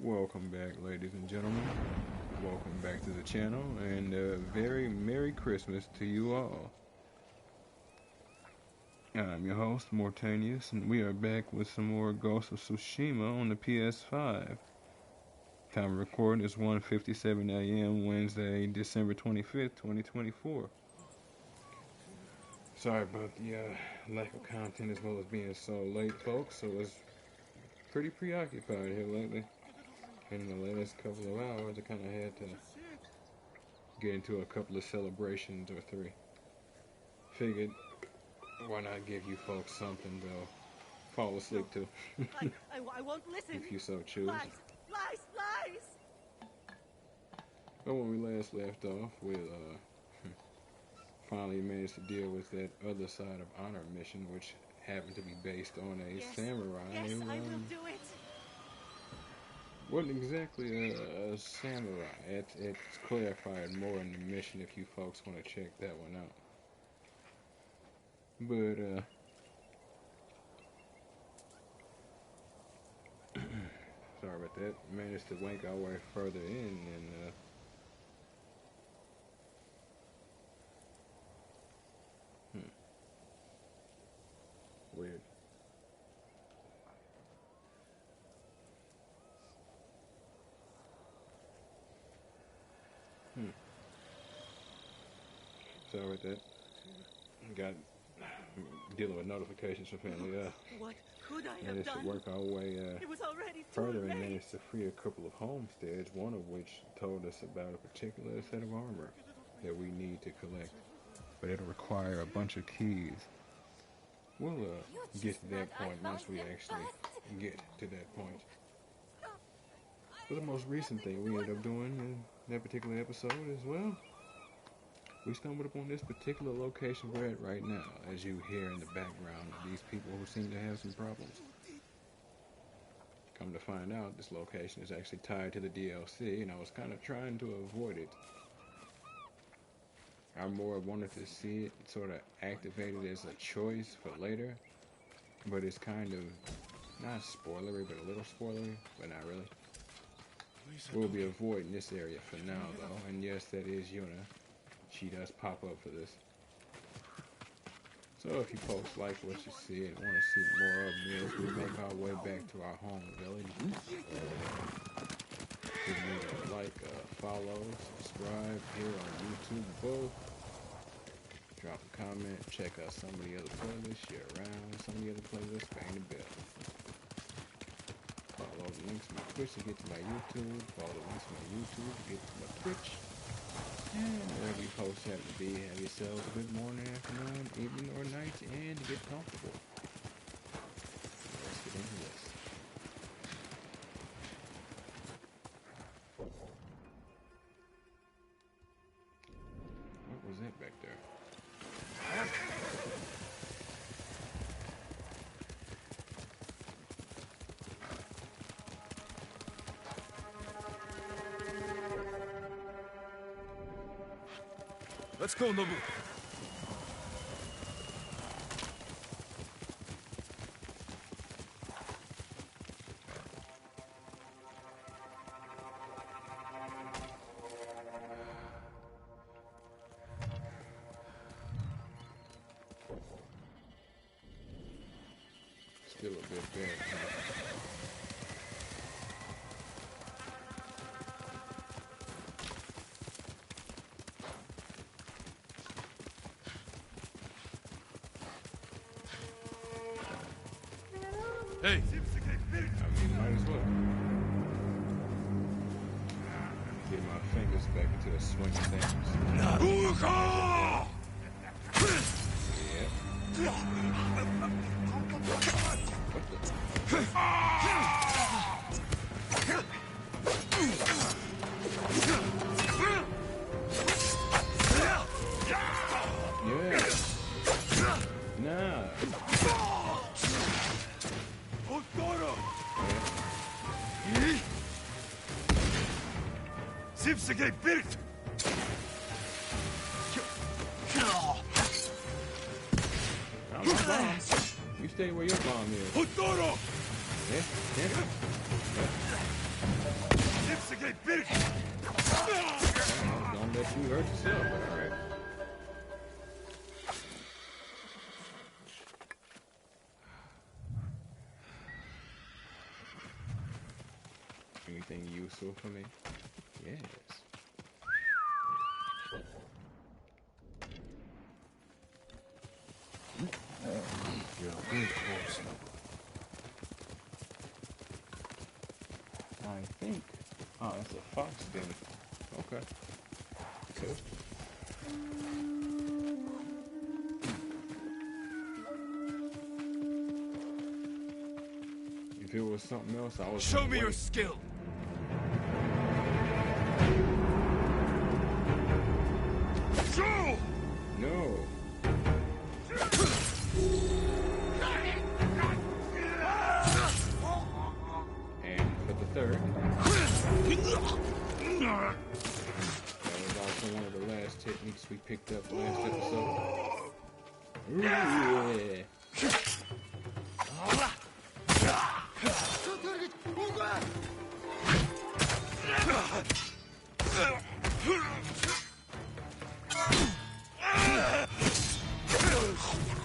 Welcome back, ladies and gentlemen. Welcome back to the channel, and a very Merry Christmas to you all. I'm your host, Mortanius, and we are back with some more Ghost of Tsushima on the PS5. Time of recording is 1:57 a.m. Wednesday, December 25th, 2024. Sorry about the lack of content as well as being so late, folks. So it's pretty preoccupied here lately. In the latest couple of hours, I kind of had to get into a couple of celebrations or three. Figured, why not give you folks something to fall asleep to? I won't listen. If you so choose. Lies! But when we last left off, we finally managed to deal with that other side of honor mission, which happened to be based on a samurai. Yes, I will do it. Wasn't exactly a samurai. It's clarified more in the mission if you folks want to check that one out. But, sorry about that. Managed to wank our way further in and, weird. Sorry about that. Got dealing with notifications from family. What could I have managed done? to work our way It was already further too and late. managed to free a couple of homesteads, one of which told us about a particular set of armor that we need to collect. But it'll require a bunch of keys. We'll get to that point once we actually get to that point. But the most recent thing we ended up doing in that particular episode as well, we stumbled upon this particular location we're at right now, as you hear in the background of these people who seem to have some problems. Come to find out, this location is actually tied to the DLC, and I was kind of trying to avoid it. I more wanted to see it sort of activated as a choice for later, but it's kind of, not spoilery, but a little spoilery, but not really. We'll be avoiding this area for now, though, and yes, that is Yuna. She does pop up for this. So if you folks like what you see and want to see more of me as we make our way back to our home village, give me a like, follow, subscribe here on YouTube both. Drop a comment, check out some of the other playlists, share around some of the other playlists, bang the bell. Follow the links to my Twitch to get to my YouTube, follow the links to my YouTube to get to my Twitch. And wherever you folks happen to be, have yourselves a good morning, afternoon, evening, or night, and get comfortable. Let's get into this. What was that back there? Let's go, Nobu. Still a bit bad. Hey! I mean, might as well. Get my fingers back into the swing of things. Naruka! Yep. What the? Yeah. Nah. Zipsige Birt! You stay where your bomb is. Hotoro! Yeah. Don't let you hurt yourself, but alright. Anything useful for me? Yes. You're a good horse. I think. Oh, that's a fox den. Okay. Cool. If it was something else, I was. Show me your skill. Show! No. And for the third. That was also one of the last techniques we picked up last episode. Ooh, yeah.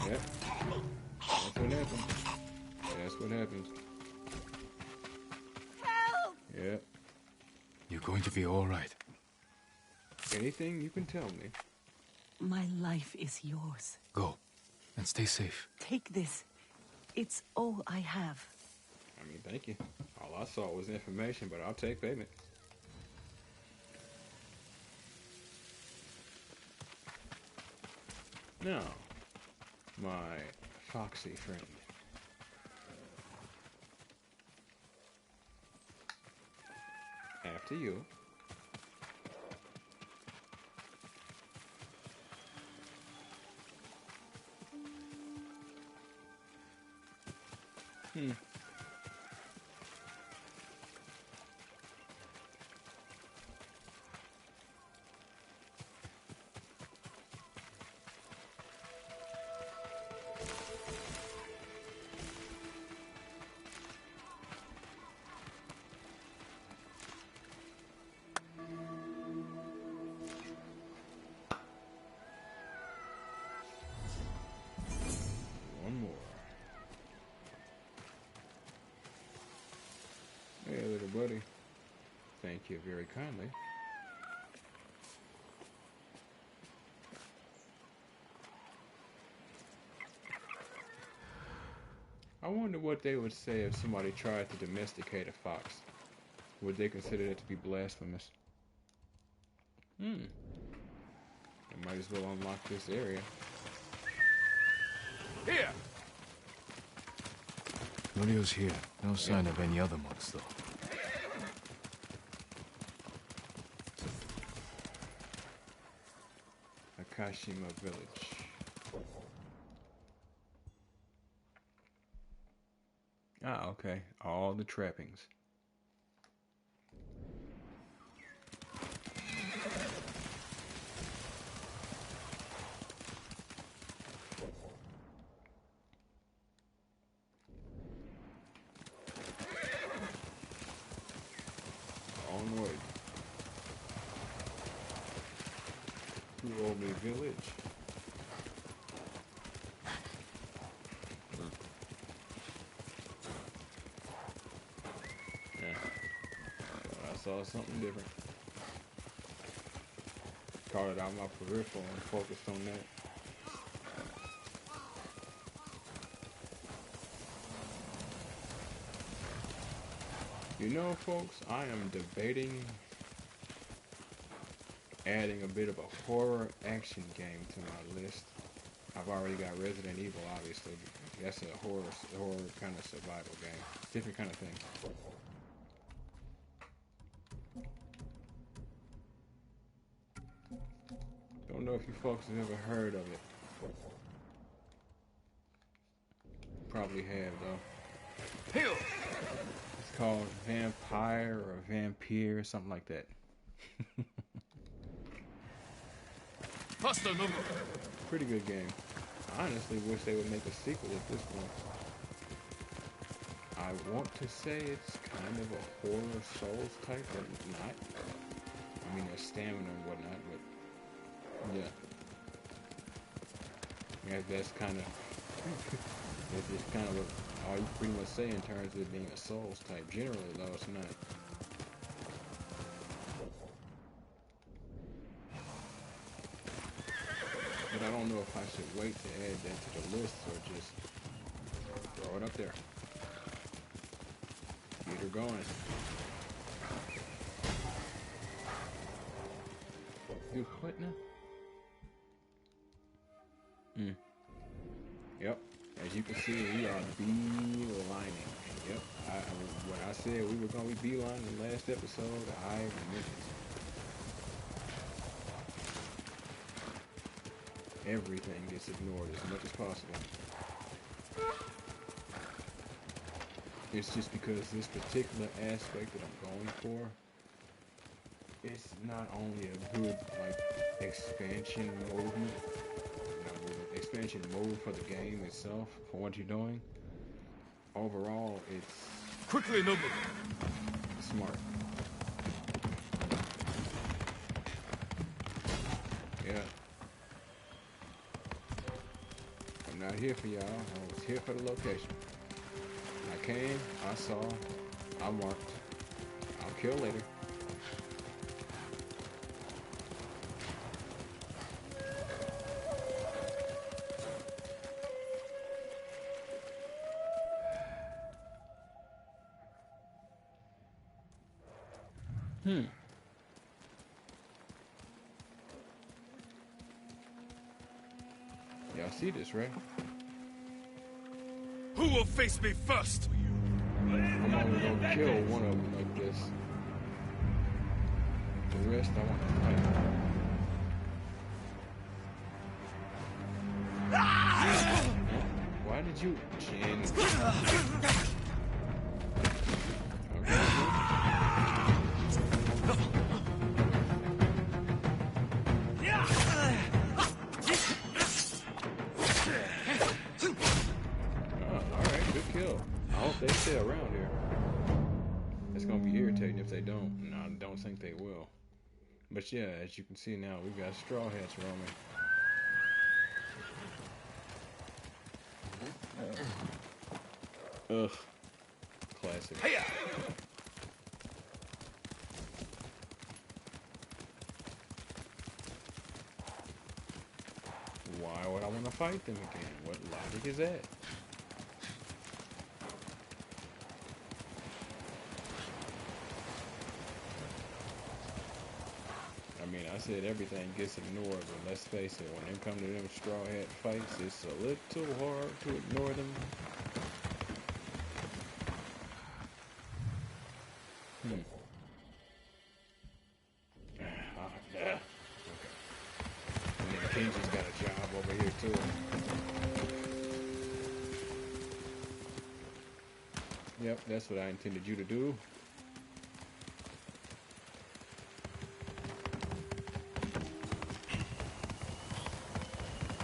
Yep. That's what happens. That's what happens. Help! Yep. You're going to be all right. Anything you can tell me. My life is yours. Go, and stay safe. Take this. It's all I have. I mean, thank you. All I saw was information, but I'll take payment. Now, my foxy friend. After you. One more. Hey, little buddy. Thank you very kindly. I wonder what they would say if somebody tried to domesticate a fox. Would they consider that to be blasphemous? I might as well unlock this area. Here! Norio's here. No sign of any other monks, though. Akashima Village. Ah, okay. All the trappings. Onward. Kuromi Village. Yeah. I saw something different. Caught it out my peripheral and focused on that. You know, folks, I am debating adding a bit of a horror action game to my list. I've already got Resident Evil, obviously. That's a horror kind of survival game. Different kind of thing. Don't know if you folks have ever heard of it. Probably have, though. Heal! It's called Vampire or Vampire or something like that. Faster, no. Pretty good game. I honestly wish they would make a sequel at this point. I want to say it's kind of a horror Souls type, but not. I mean, there's stamina and whatnot, but yeah. Yeah, that's kind of it's just kind of what all you pretty much say in terms of it being a Souls type. Generally, though, it's not. But I don't know if I should wait to add that to the list or just throw it up there. Get her going. Do what now? Yep. As you can see, we are beelining. Yep. What I said we were going to be beelining in the last episode, I meant it. Everything gets ignored as much as possible. It's just because this particular aspect that I'm going for, it's not only a good expansion mode for the game itself, for what you're doing. Overall, it's Quickly, Nobu. smart. Yeah. I'm not here for y'all. I was here for the location. I came, I saw, I marked. I'll kill later. Y'all see this, right? Who will face me first? I'm only gonna kill one of them like this. The rest I want to fight. Why did you, Jin? Alright, good kill. I hope they stay around here. It's gonna be irritating if they don't. No, I don't think they will. But yeah, as you can see now, we've got Straw Hats roaming. Ugh. Classic. Hiya! Why would I want to fight them again? What logic is that? I mean, I said everything gets ignored, but let's face it, when it comes to them Straw Hat fights, it's a little hard to ignore them. Okay. And then Kenji's got a job over here, too. Yep, that's what I intended you to do.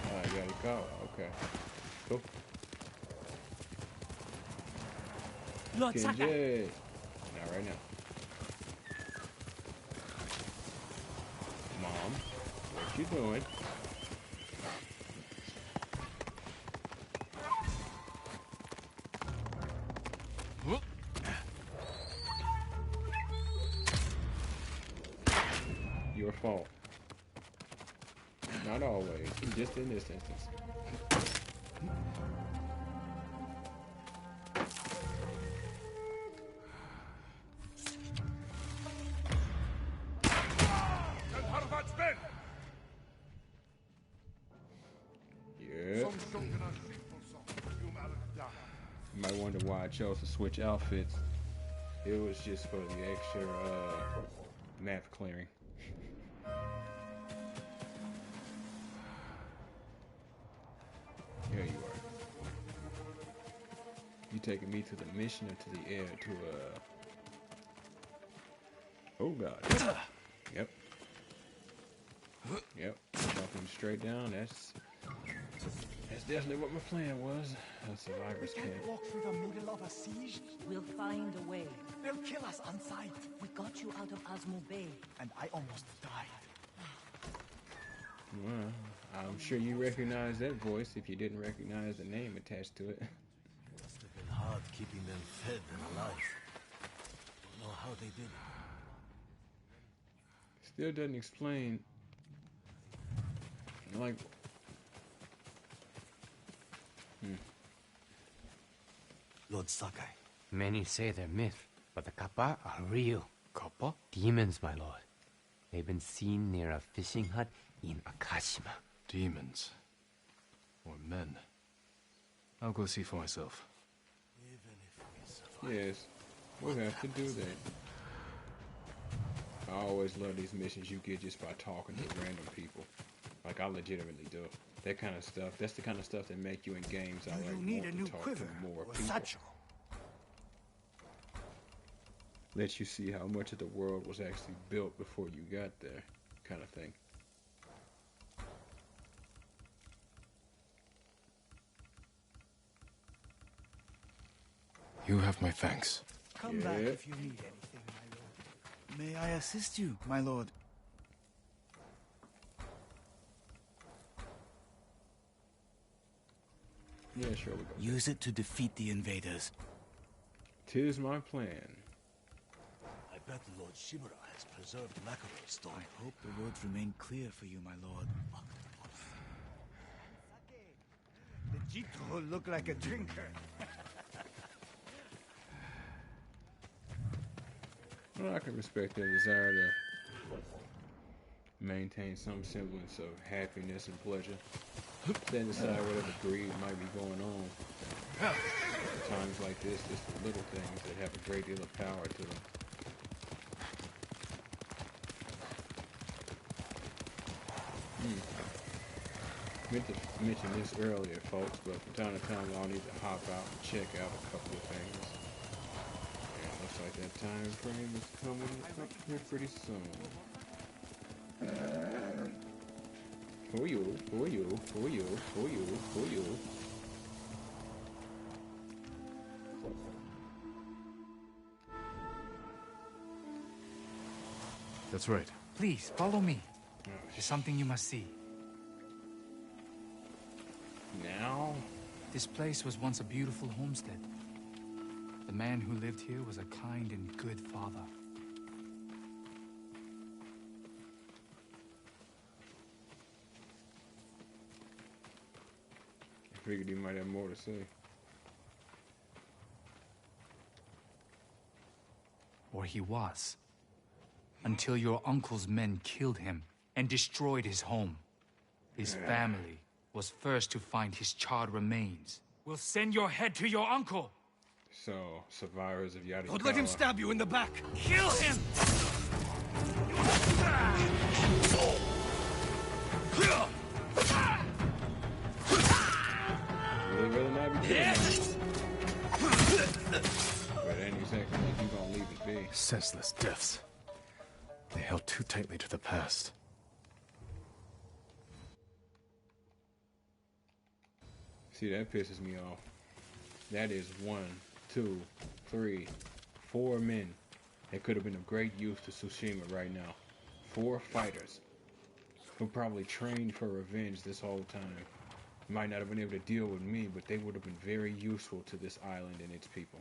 Ah, you got your call. Okay. Cool. Lord Saka. Kenji. Not right now. Mom, what you doing? Your fault. Not always, just in this instance. Yep. You might wonder why I chose to switch outfits. It was just for the extra map clearing. There you are. You taking me to the mission or to the air to oh god. Yep. Yep. Jumping straight down, that's That's definitely what my plan was. A survivor's Can't camp. walk through the middle of a siege. We'll find a way. They'll kill us on sight. We got you out of Osmo Bay. And I almost died. Well, I'm sure you recognize that voice if you didn't recognize the name attached to it. Must have been hard keeping them fed and alive. Don't know how they did it. Still doesn't explain, like, Lord Sakai. Many say they're myth, but the kappa are real. Kappa? Demons, my lord. They've been seen near a fishing hut in Akashima. Demons. Or men. I'll go see for myself. Even if we survive. yes, we'll have to do that. I always love these missions you get just by talking to random people. Like, I legitimately do. That kind of stuff, that's the kind of stuff that make you in games. I You like need want a to new talk quiver to more or people. satchel. Let you see how much of the world was actually built before you got there, kind of thing. You have my thanks. Come back Yeah. if you need anything, my lord. May I assist you, my lord? Yeah, sure, we go. Use it to defeat the invaders. 'Tis my plan. I bet Lord Shimura has preserved Macaro's story. I hope the roads remain clear for you, my lord. The Jito look like a drinker. Well, I can respect their desire to maintain some semblance of happiness and pleasure. Stand aside whatever greed might be going on. At times like this, it's the little things that have a great deal of power to them. Meant to mention this earlier, folks, but from time to time I'll need to hop out and check out a couple of things. And it looks like that time frame is coming up here pretty soon. Who are you? Who are you? Who are you? Who are you? Who are you? That's right. Please, follow me. Oh, There's something you must see. now? This place was once a beautiful homestead. The man who lived here was a kind and good father. I figured you might have more to say. Or he was. Until your uncle's men killed him and destroyed his home. His family was first to find his charred remains. We'll send your head to your uncle. So, survivors of Yadi. Don't let him stab you in the back. Kill him! Really, really not be killing me. But it ain't exactly like you gonna leave it be. Senseless deaths. They held too tightly to the past. See, that pisses me off. That is 1, 2, 3, 4 men that could have been of great use to Tsushima right now. 4 fighters who probably trained for revenge this whole time. Might not have been able to deal with me, but they would have been very useful to this island and its people.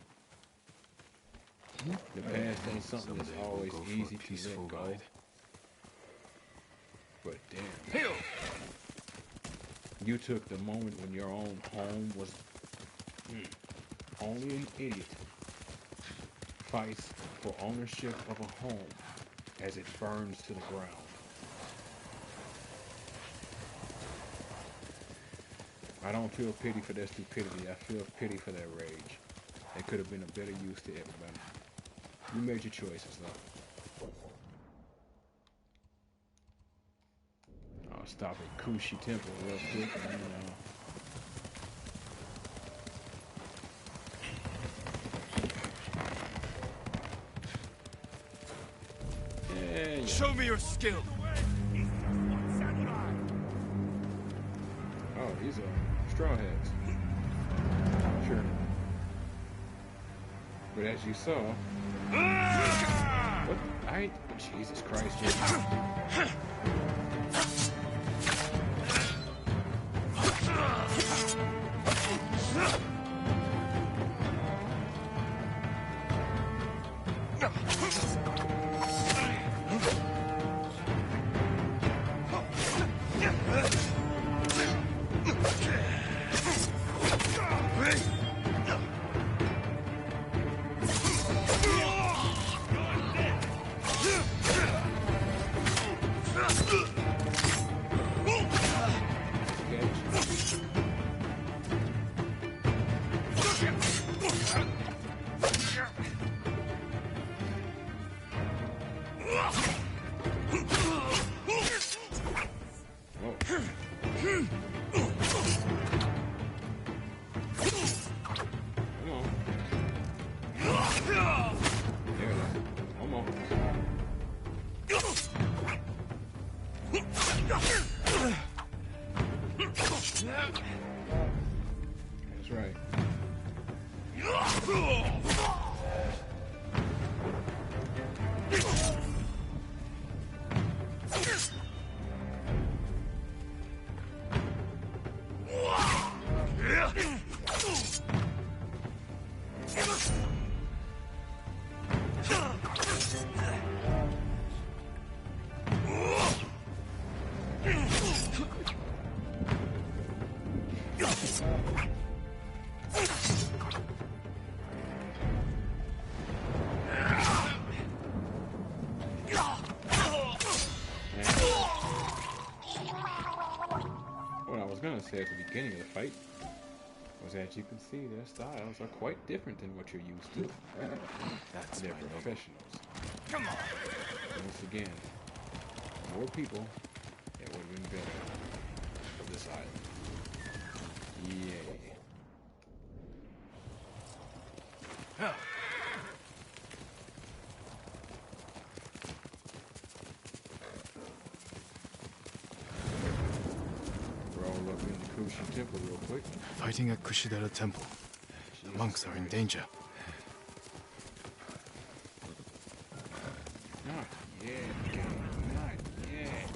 The past ain't something that's Someday we'll always go for a easy to peaceful let go. ride. But damn. You took the moment when your own home was only an idiot fights for ownership of a home as it burns to the ground. I don't feel pity for their stupidity. I feel pity for their rage. They could have been of better use to everybody. You made your choices, though. I'll stop at Kushi Temple real quick. Yeah. Show me your skill. Oh, he's a straw hats. Sure. But as you saw... What? Jesus Christ, Jake. That's right. What I was gonna say at the beginning of the fight was that you can see their styles are quite different than what you're used to. That's They're my name. professionals. Come on. Once again, more people, it would have been better for this island. Yay. Roll up in the Kushi Temple real quick. Fighting at Kushidera Temple. The monks are in danger. Not yet, gang. Not yet.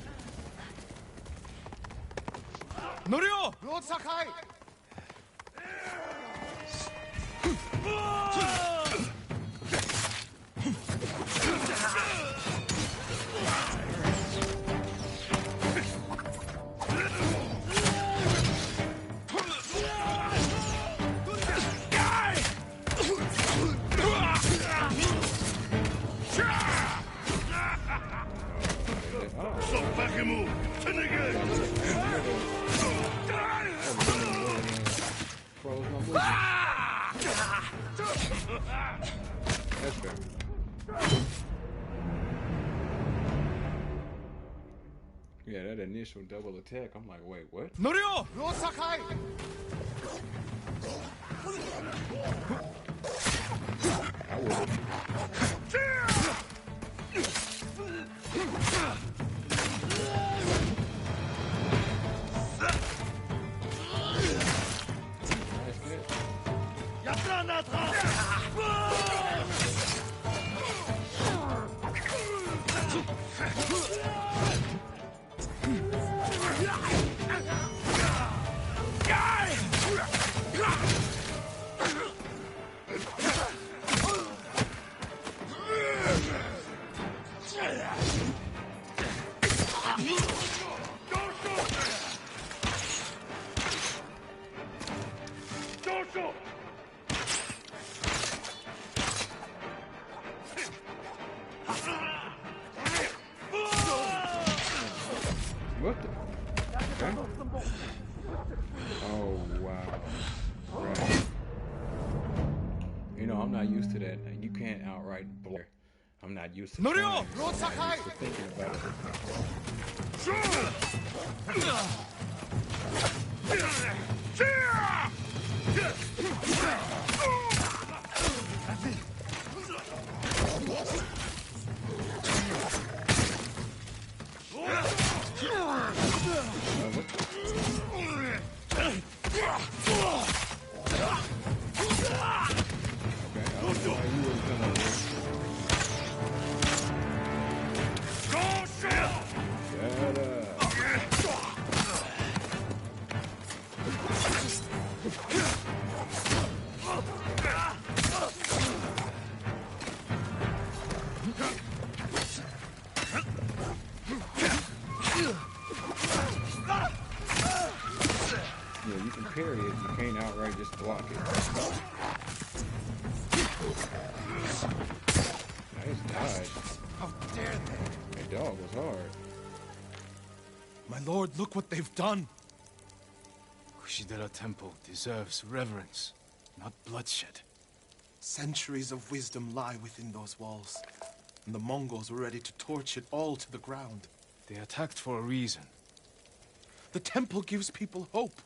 Norio! That's fair. Yeah, that initial double attack, I'm like, wait, what? Norio! I would. What the? Okay. Oh, wow. Right. You know, I'm not used to that. You can't outright blur. I'm not used to Norio! I'm not used to thinking about it. outright just block it. Nice dodge. How dare they? That dog was hard. My lord, look what they've done. Kushidera Temple deserves reverence, not bloodshed. Centuries of wisdom lie within those walls, and the Mongols were ready to torch it all to the ground. They attacked for a reason. The temple gives people hope.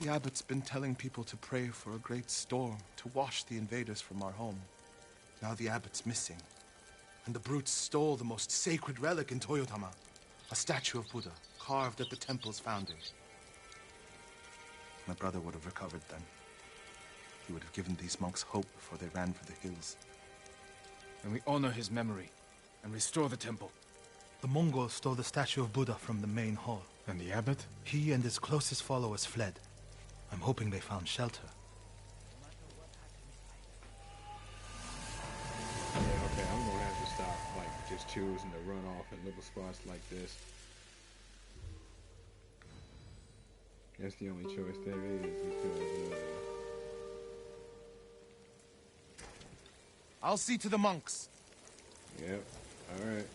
The abbot's been telling people to pray for a great storm to wash the invaders from our home. Now the abbot's missing, and the brutes stole the most sacred relic in Toyotama, a statue of Buddha carved at the temple's founding. My brother would have recovered them. He would have given these monks hope before they ran for the hills. And we honor his memory and restore the temple. The Mongols stole the statue of Buddha from the main hall. And the abbot? He and his closest followers fled. I'm hoping they found shelter. Yeah, okay, I'm gonna have to stop, like, just choosing to run off at little spots like this. That's the only choice there is, because, I'll see to the monks. Yep, alright.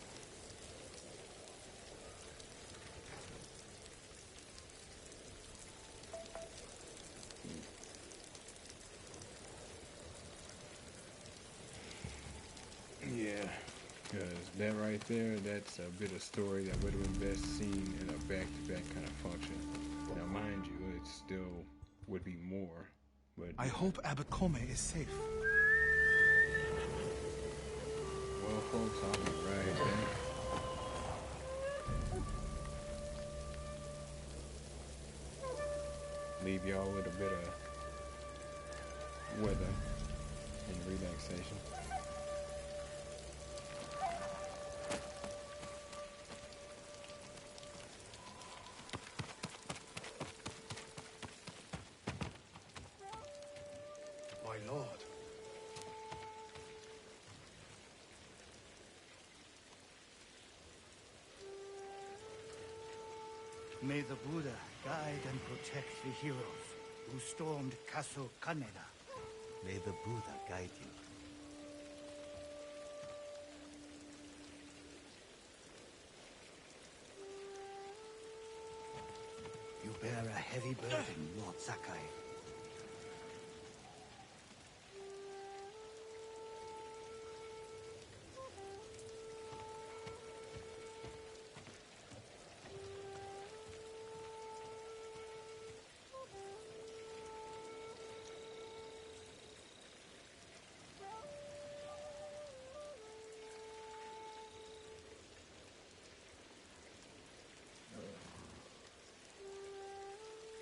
Yeah, because that right there, that's a bit of story that would have been best seen in a back-to-back kind of function. Now, mind you, it still would be more, but... I hope Abbot Kome is safe. Well, folks, I'll be right back. Leave y'all with a bit of weather and relaxation. My lord. May the Buddha guide and protect the heroes who stormed Castle Kaneda. May the Buddha guide you. You bear a heavy burden, Lord Sakai.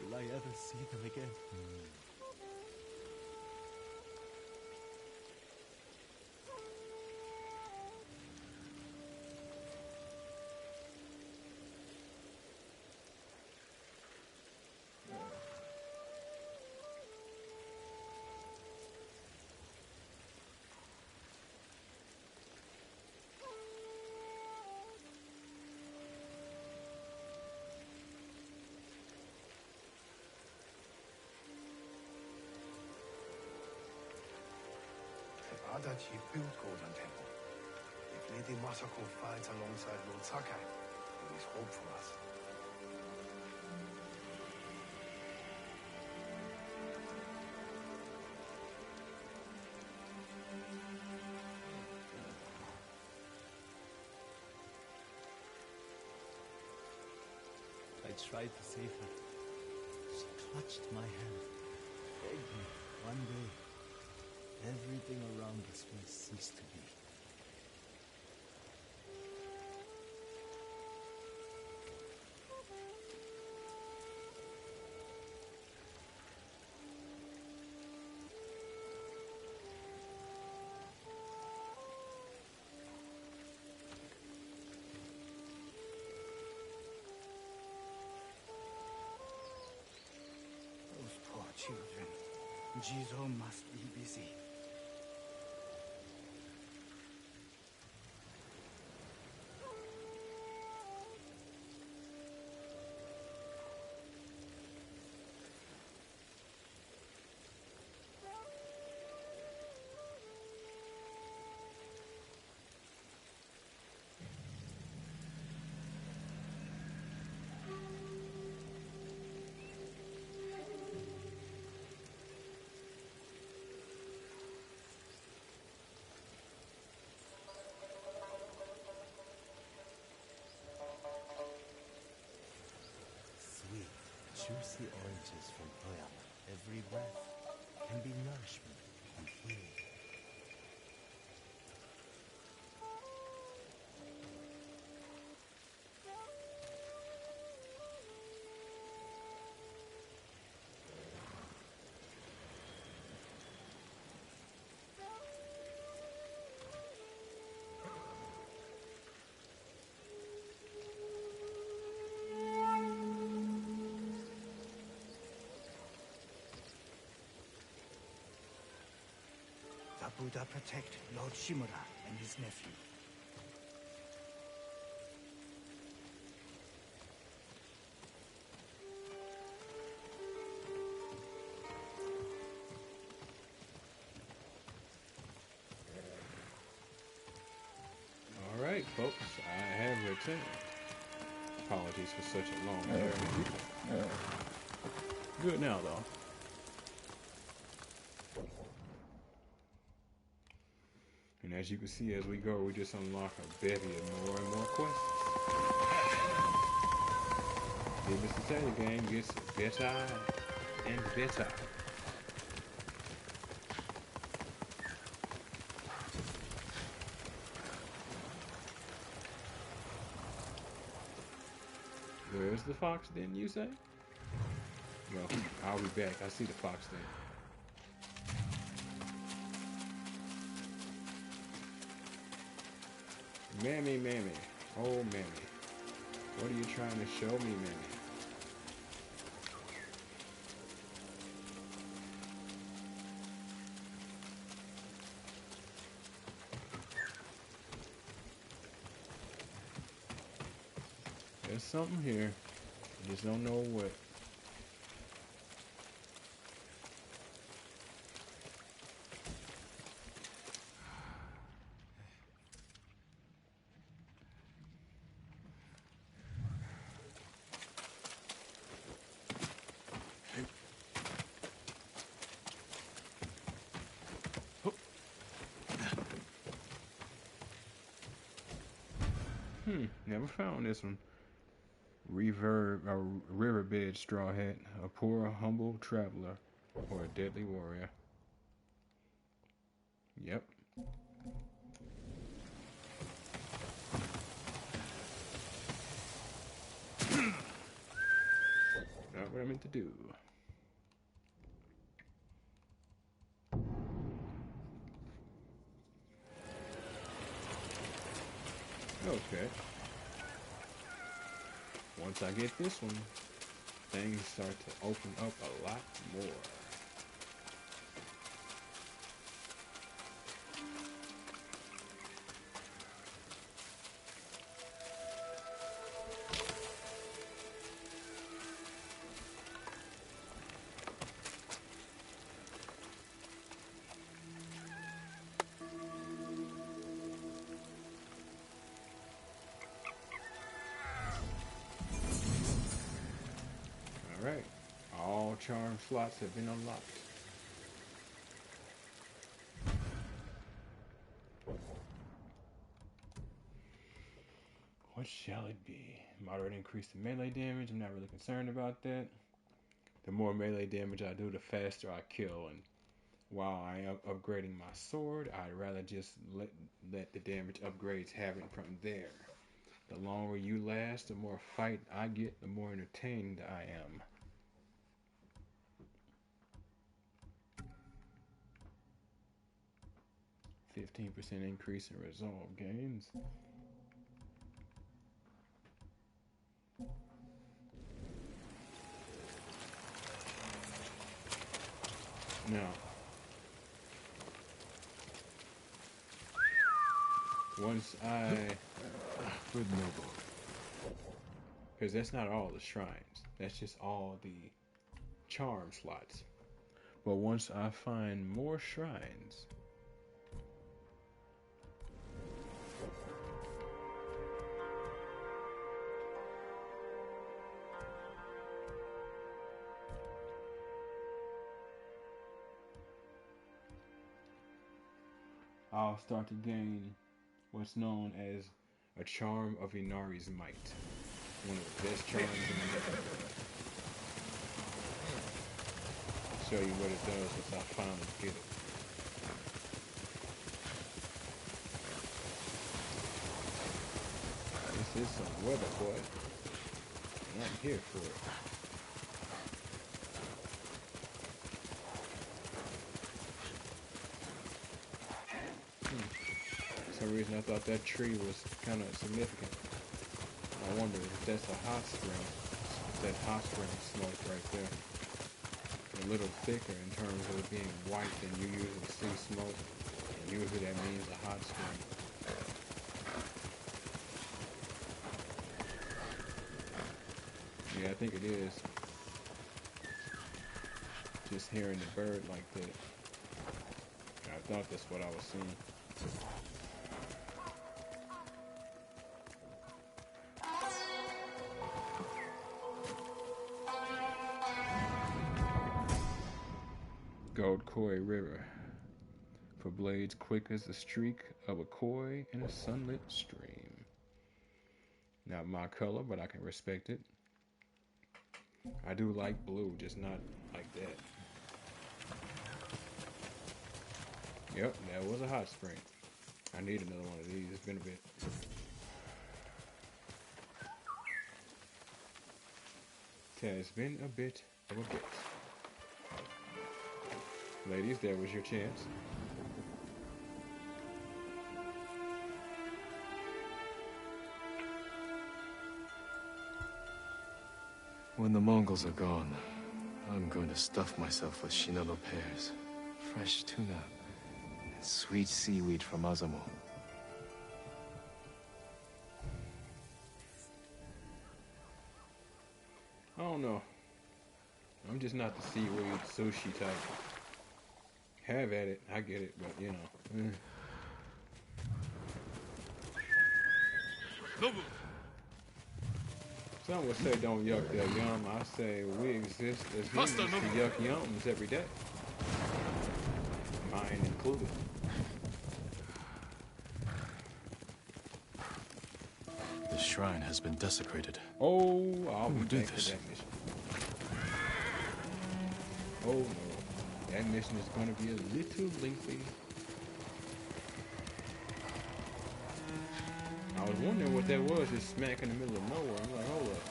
Will I ever see them again? Adachi built Golden Temple. If Lady Masako fights alongside Lord Sakai, there is hope for us. I tried to save her. She clutched my hand, begged me one day. Everything around us will cease to be. Those poor children. Jizo must be busy. juicy oranges from Toyama. Every breath can be nourishment and healing. The Buddha protect Lord Shimura and his nephew. All right, folks, I have returned. Apologies for such a long journey. Good now, though. And as you can see, as we go, we just unlock a bevy of more and more quests. Needless to say, the game gets better and better. Where's the fox then, you say? Well, I'll be back. I see the fox then. Mammy, mammy. Oh, mammy. What are you trying to show me, mammy? There's something here. I just don't know what. Never found this one. Riverbed straw hat, a poor, humble traveler, or a deadly warrior. Yep. Not what I meant to do. Okay. Once I get this one, things start to open up a lot more. Alright, all charm slots have been unlocked. What shall it be? Moderate increase in melee damage. I'm not really concerned about that. The more melee damage I do, the faster I kill. And while I am upgrading my sword, I'd rather just let the damage upgrades happen from there. The longer you last, the more fight I get, the more entertained I am. %15 increase in resolve gains. Now, once I... Good noble. Because that's not all the shrines. That's just all the charm slots. But once I find more shrines, I'll start to gain what's known as a charm of Inari's might. One of the best charms in the game. show you what it does once I finally get it. This is some weather, boy. And I'm here for it. For some reason I thought that tree was kind of significant. I wonder if that's a hot spring. That hot spring smoke right there. A little thicker in terms of it being white than you usually see smoke. And usually that means a hot spring. Yeah, I think it is. Just hearing the bird like that. I thought that's what I was seeing. Gold Koi River. For blades quick as the streak of a koi in a sunlit stream. Not my color, but I can respect it. I do like blue, just not like that. Yep, that was a hot spring. I need another one of these. It's been a bit. It's been a bit of a bit. Ladies, there was your chance. When the Mongols are gone, I'm going to stuff myself with shinono pears, fresh tuna, and sweet seaweed from Azamo. I don't know. I'm just not the seaweed sushi type. Have at it, I get it, but you know. Some would say don't yuck their yum. I say we exist as humans to yuck yums every day. Mine included. The shrine has been desecrated. Oh, I'll be do back this? for that mission. Oh no. That mission is going to be a little lengthy. I was wondering what that was, just smack in the middle of nowhere. I'm like, hold up.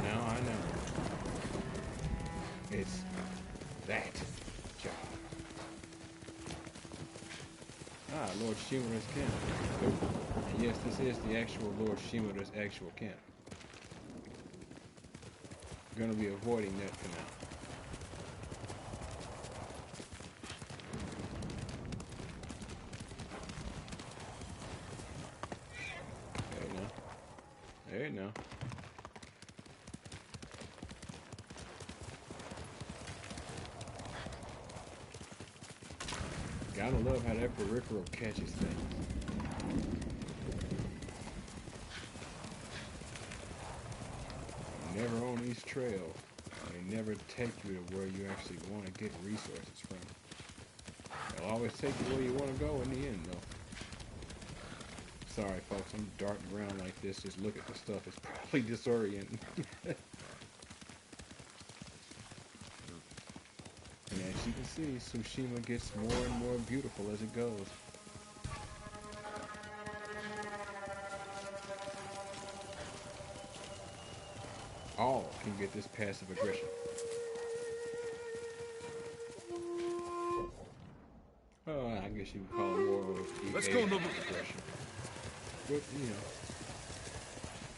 Now I know. It's that job. Ah, Lord Shimura's camp. And yes, this is the actual Lord Shimura's actual camp. Gonna be avoiding that for now. There now. Gotta love how that peripheral catches things. Never on these trails. They never take you to where you actually want to get resources from. They'll always take you where you want to go in the end, though. Sorry, folks, I'm darting around like this. Just look at the stuff. It's probably disorienting. And as you can see, Tsushima gets more and more beautiful as it goes. All can get this passive aggression. I guess you would call it more of Let's go, Nobu. aggression. But, you know,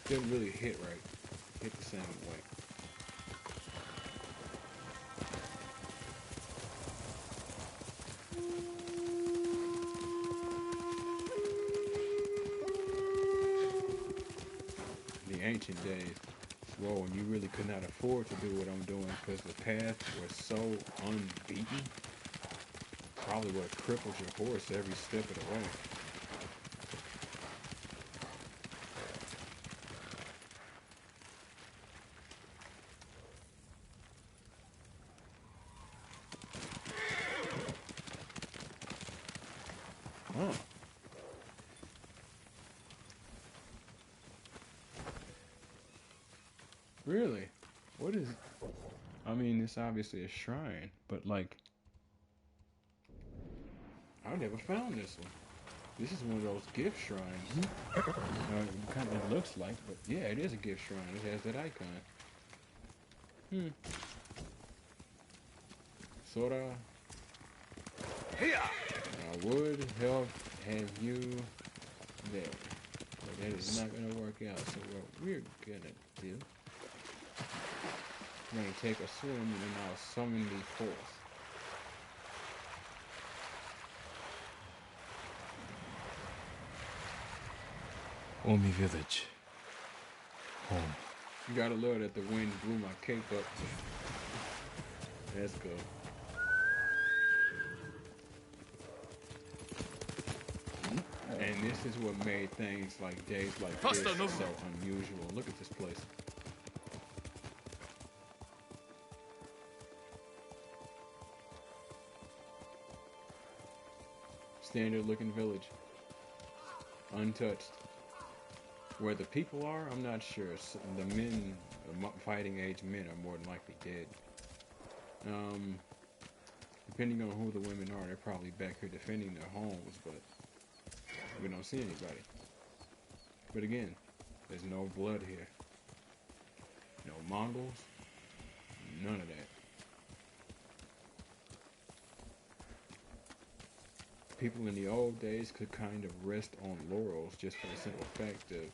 didn't really hit right. Hit the same way. The ancient days, whoa, and you really could not afford to do what I'm doing because the paths were so unbeaten. Probably would have crippled your horse every step of the way. Huh. Really? What is... I mean, it's obviously a shrine, but like, I never found this one. This is one of those gift shrines. Kind of it looks like, but yeah, it is a gift shrine. It has that icon. Sorta. I would help have you there, but that is not gonna work out. So what we're gonna do, we're gonna take a swim and then I'll summon thee forth. Omi village. Home. You gotta love that the wind blew my cape up. Let's go. And this is what made things like days like this so unusual. Look at this place. Standard looking village. Untouched. Where the people are, I'm not sure. The men, the fighting age men, are more than likely dead. Depending on who the women are, they're probably back here defending their homes, but we don't see anybody. But again, there's no blood here. No Mongols. None of that. People in the old days could kind of rest on laurels just for the simple fact that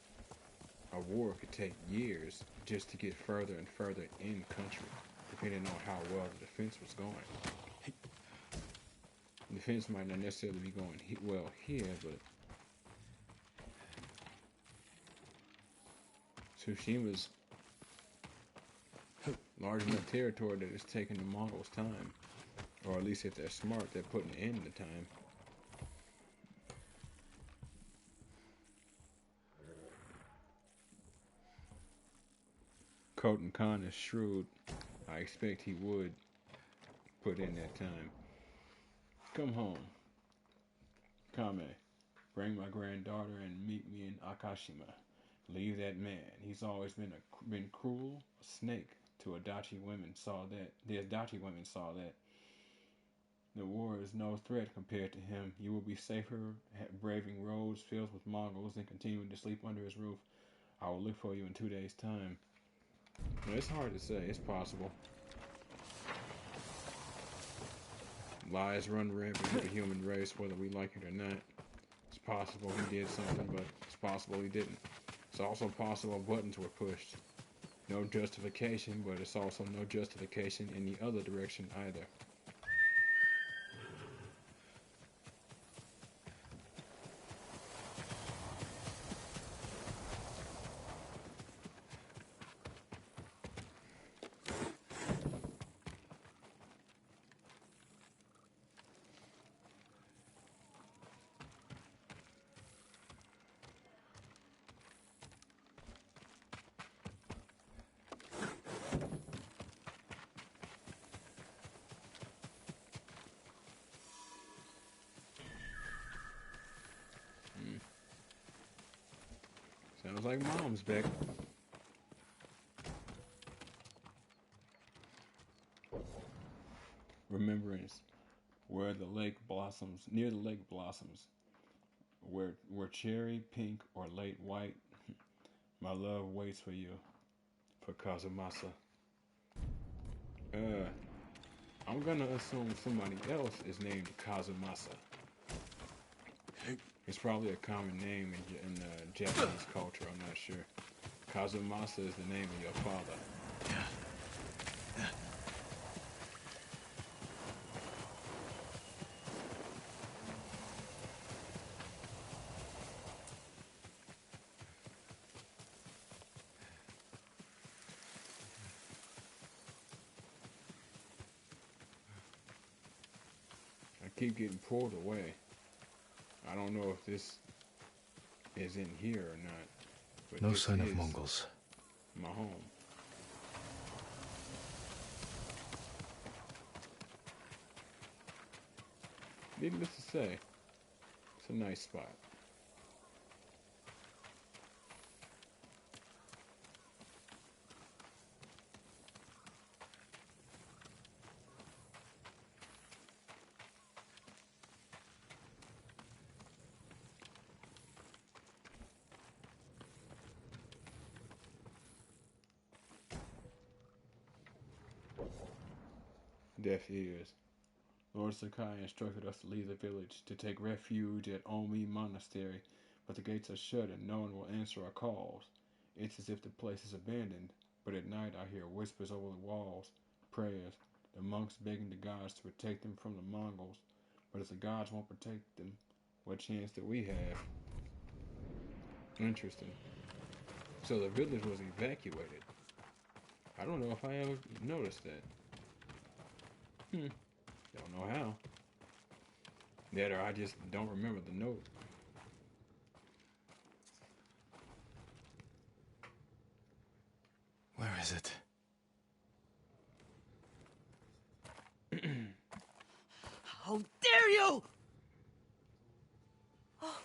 a war could take years just to get further and further in country, depending on how well the defense was going. The defense might not necessarily be going well here, but Tsushima's large enough territory that it's taking the Mongols time. Or at least if they're smart, they're putting in the time. Khoten Khan is shrewd. I expect he would put in that time. Come home. Kame, bring my granddaughter and meet me in Akashima. Leave that man. He's always been cruel, a snake to Adachi women. Saw that. The Adachi women saw that. The war is no threat compared to him. You will be safer braving roads filled with Mongols than continuing to sleep under his roof. I will look for you in 2 days' time. Well, it's hard to say. It's possible. Lies run rampant in the human race, whether we like it or not. It's possible he did something, but it's possible he didn't. It's also possible buttons were pushed. No justification, but it's also no justification in the other direction either. Sounds like Mom's back. Remembrance, where the lake blossoms, near the lake blossoms, where cherry, pink, or late white, my love waits for you, for Kazumasa. I'm gonna assume somebody else is named Kazumasa. It's probably a common name in Japanese culture, I'm not sure. Kazumasa is the name of your father. I keep getting pulled away. I don't know if this is in here or not. But no sign of Mongols. My home. Needless to say, it's a nice spot. deaf ears. Lord Sakai instructed us to leave the village, to take refuge at Omi Monastery, but the gates are shut and no one will answer our calls. It's as if the place is abandoned, but at night I hear whispers over the walls, prayers, the monks begging the gods to protect them from the Mongols. But if the gods won't protect them, what chance do we have? Interesting. So the village was evacuated. I don't know if I ever noticed that. Don't know how. That or I just don't remember the note. Where is it? How dare you! Oh,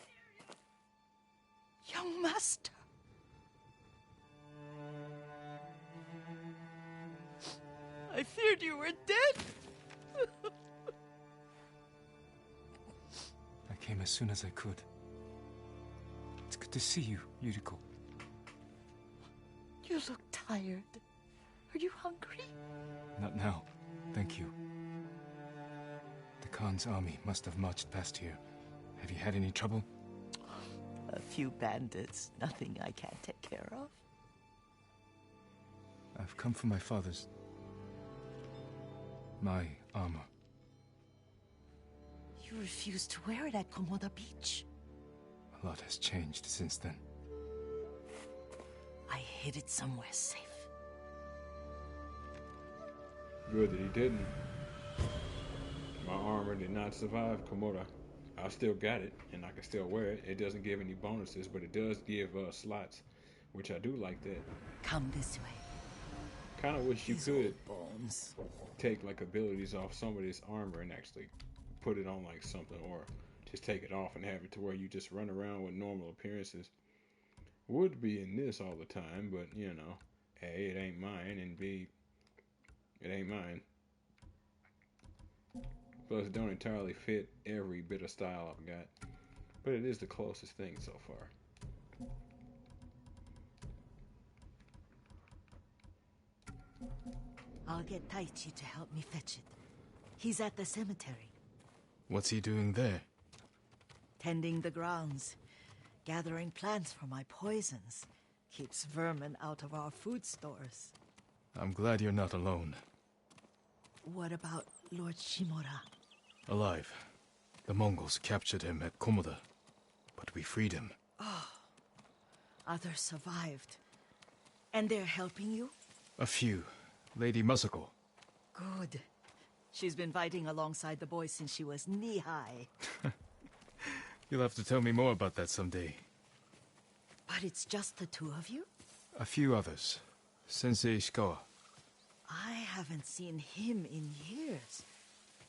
young master. I feared you were dead. I came as soon as I could. It's good to see you, Yuriko. You look tired. Are you hungry? Not now, thank you. The Khan's army must have marched past here. Have you had any trouble? A few bandits. Nothing I can't take care of. I've come for my father's... my armor. You refused to wear it at Komoda Beach. A lot has changed since then. I hid it somewhere safe. Good that he didn't. My armor did not survive Komoda. I still got it, and I can still wear it. It doesn't give any bonuses, but it does give slots, which I do like that. Come this way. Kind of wish you These could old bones. take like abilities off some of this armor and actually put it on like something, or just take it off and have it to where you just run around with normal appearances. Would be in this all the time, but you know, A, it ain't mine, and B, it ain't mine. Plus, it don't entirely fit every bit of style I've got, but it is the closest thing so far. I'll get Taichi to help me fetch it. He's at the cemetery. What's he doing there? Tending the grounds. Gathering plants for my poisons. Keeps vermin out of our food stores. I'm glad you're not alone. What about Lord Shimura? Alive. The Mongols captured him at Komoda, but we freed him. Oh, others survived. And they're helping you? A few. Lady Masako. Good. She's been fighting alongside the boys since she was knee-high. You'll have to tell me more about that someday. But it's just the two of you? A few others. Sensei Ishikawa. I haven't seen him in years.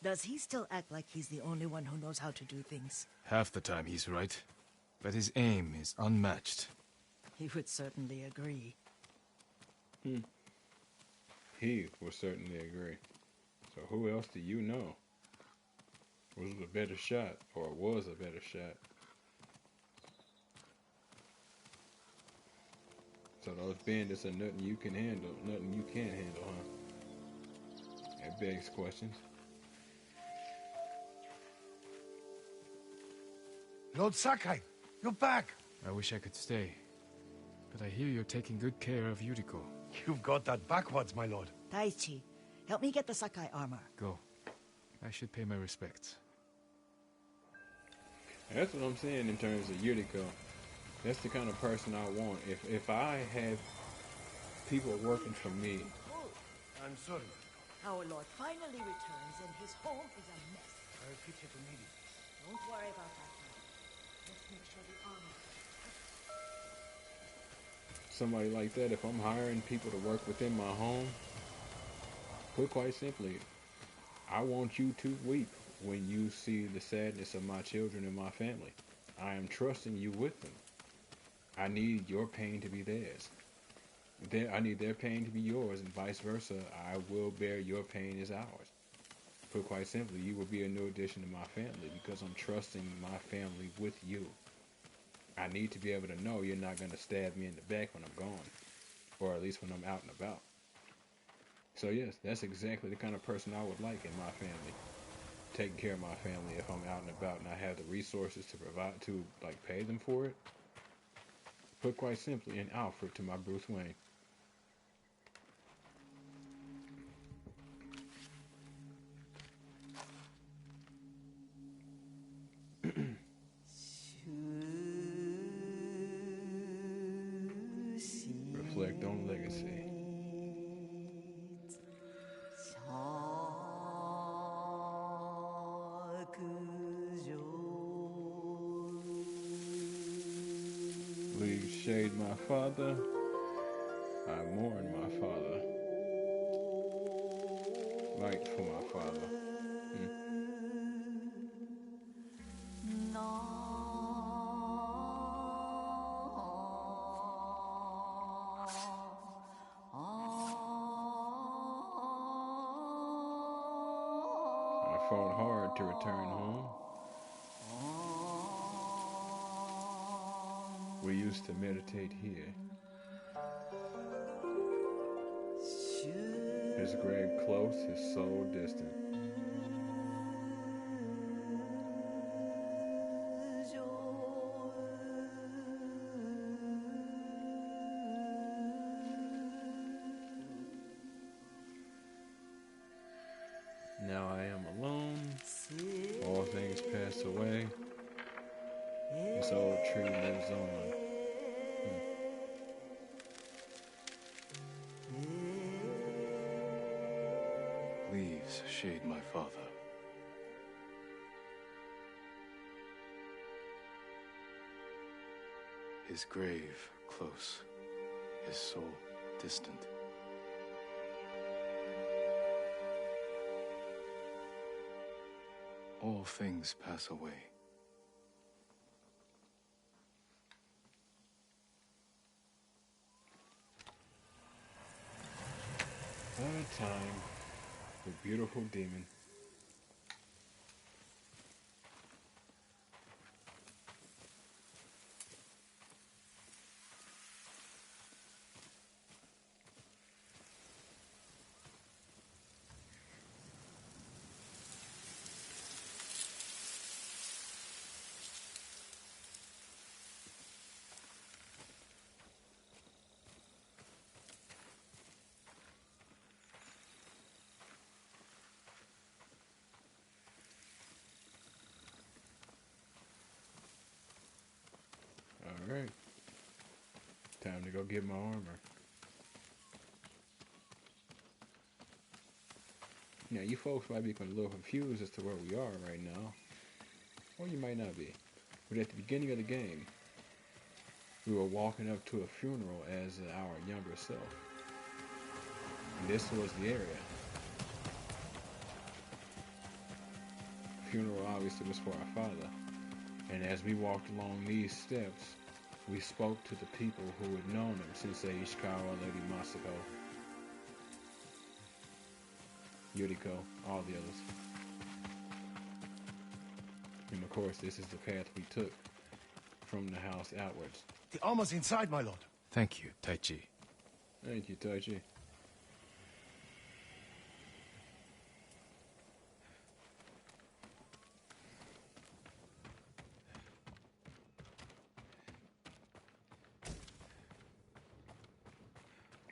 Does he still act like he's the only one who knows how to do things? Half the time he's right, but his aim is unmatched. He would certainly agree. He will certainly agree. So who else do you know was a better shot, or was a better shot? So those bandits are nothing you can handle, nothing you can't handle, huh? That begs questions. Lord Sakai, you're back. I wish I could stay, but I hear you're taking good care of Yuriko. You've got that backwards, my lord. Taichi, help me get the Sakai armor. Go. I should pay my respects. That's what I'm saying in terms of Yuriko. That's the kind of person I want. If I have people working for me. I'm sorry. Our lord finally returns and his home is a mess. I'll fix it immediately. Don't worry about that now. Let's make sure the armor... Somebody like that, if I'm hiring people to work within my home, put quite simply, I want you to weep when you see the sadness of my children and my family. I am trusting you with them. I need your pain to be theirs. I need their pain to be yours, and vice versa. I will bear your pain as ours. Put quite simply, you will be a new addition to my family because I'm trusting my family with you. I need to be able to know you're not going to stab me in the back when I'm gone, or at least when I'm out and about. So yes, that's exactly the kind of person I would like in my family. Taking care of my family if I'm out and about and I have the resources to provide to like pay them for it. Put quite simply, an Alfred to my Bruce Wayne. Reflect on legacy. Leave shade my father. I mourn my father. Light for my father. I fought hard to return home. We used to meditate here. His grave close, his soul distant. Now I am alone. All things pass away. This old tree lives on. Leaves shade my father. His grave close, his soul distant. All things pass away. What a time. The beautiful demon. Alright. Time to go get my armor. Now, you folks might be a little confused as to where we are right now. Or you might not be. But at the beginning of the game, we were walking up to a funeral as our younger self. And this was the area. Funeral obviously was for our father. And as we walked along these steps, we spoke to the people who had known him, Sensei Ishikawa, Lady Masako, Yuriko, all the others. And of course, this is the path we took from the house outwards. The armor's inside, my lord. Thank you, Taichi. Thank you, Taichi.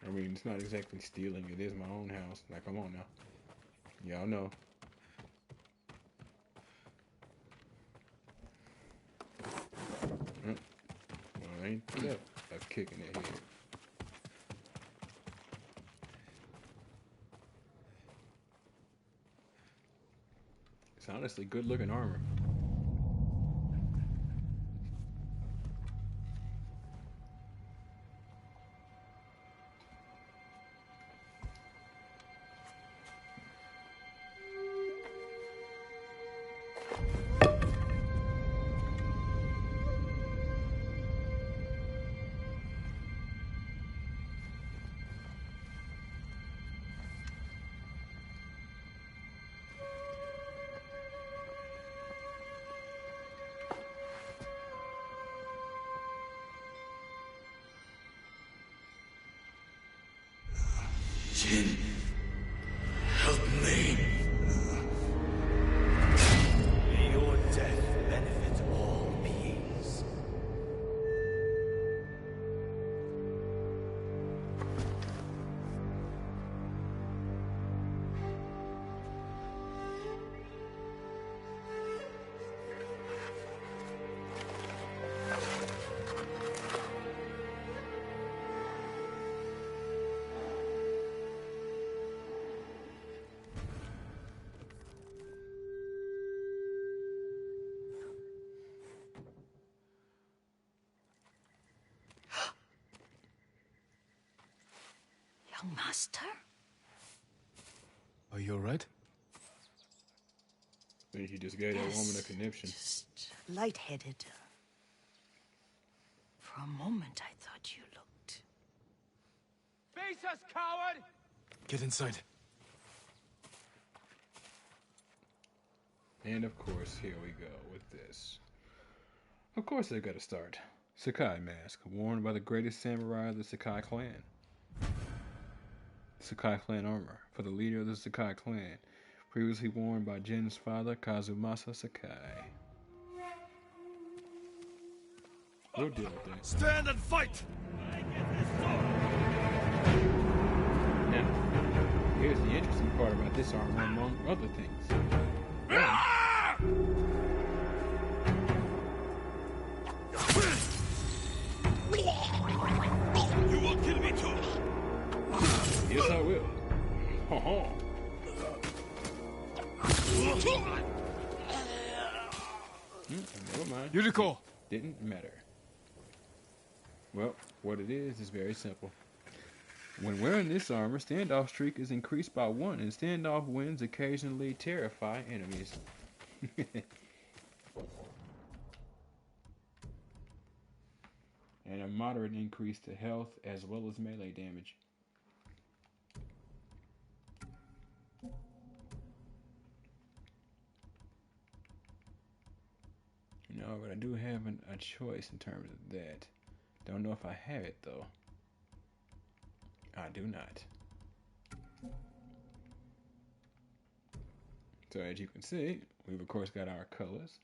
I mean, it's not exactly stealing. It is my own house. Like, come on now. Y'all know. Well, ain't that a kick in the head? It's honestly good-looking armor. Jin. Master? Are you alright? I think you just gave that woman a conniption. Just lightheaded. For a moment, I thought you looked... Face us, coward! Get inside. And of course, here we go with this. Of course they gotta start. Sakai mask, worn by the greatest samurai of the Sakai clan. Sakai clan armor, for the leader of the Sakai clan, previously worn by Jin's father, Kazumasa Sakai. We'll deal with that. Stand and fight! Now, here's the interesting part about this armor, among other things. You will kill me too! Yes, I will. Ha-ha. Never mind. Yuriko! Didn't matter. Well, what it is very simple. When wearing this armor, standoff streak is increased by 1, and standoff winds occasionally terrify enemies. And a moderate increase to health as well as melee damage. You know, but I do have a choice in terms of that. Don't know if I have it though. I do not. So as you can see, we've of course got our colors.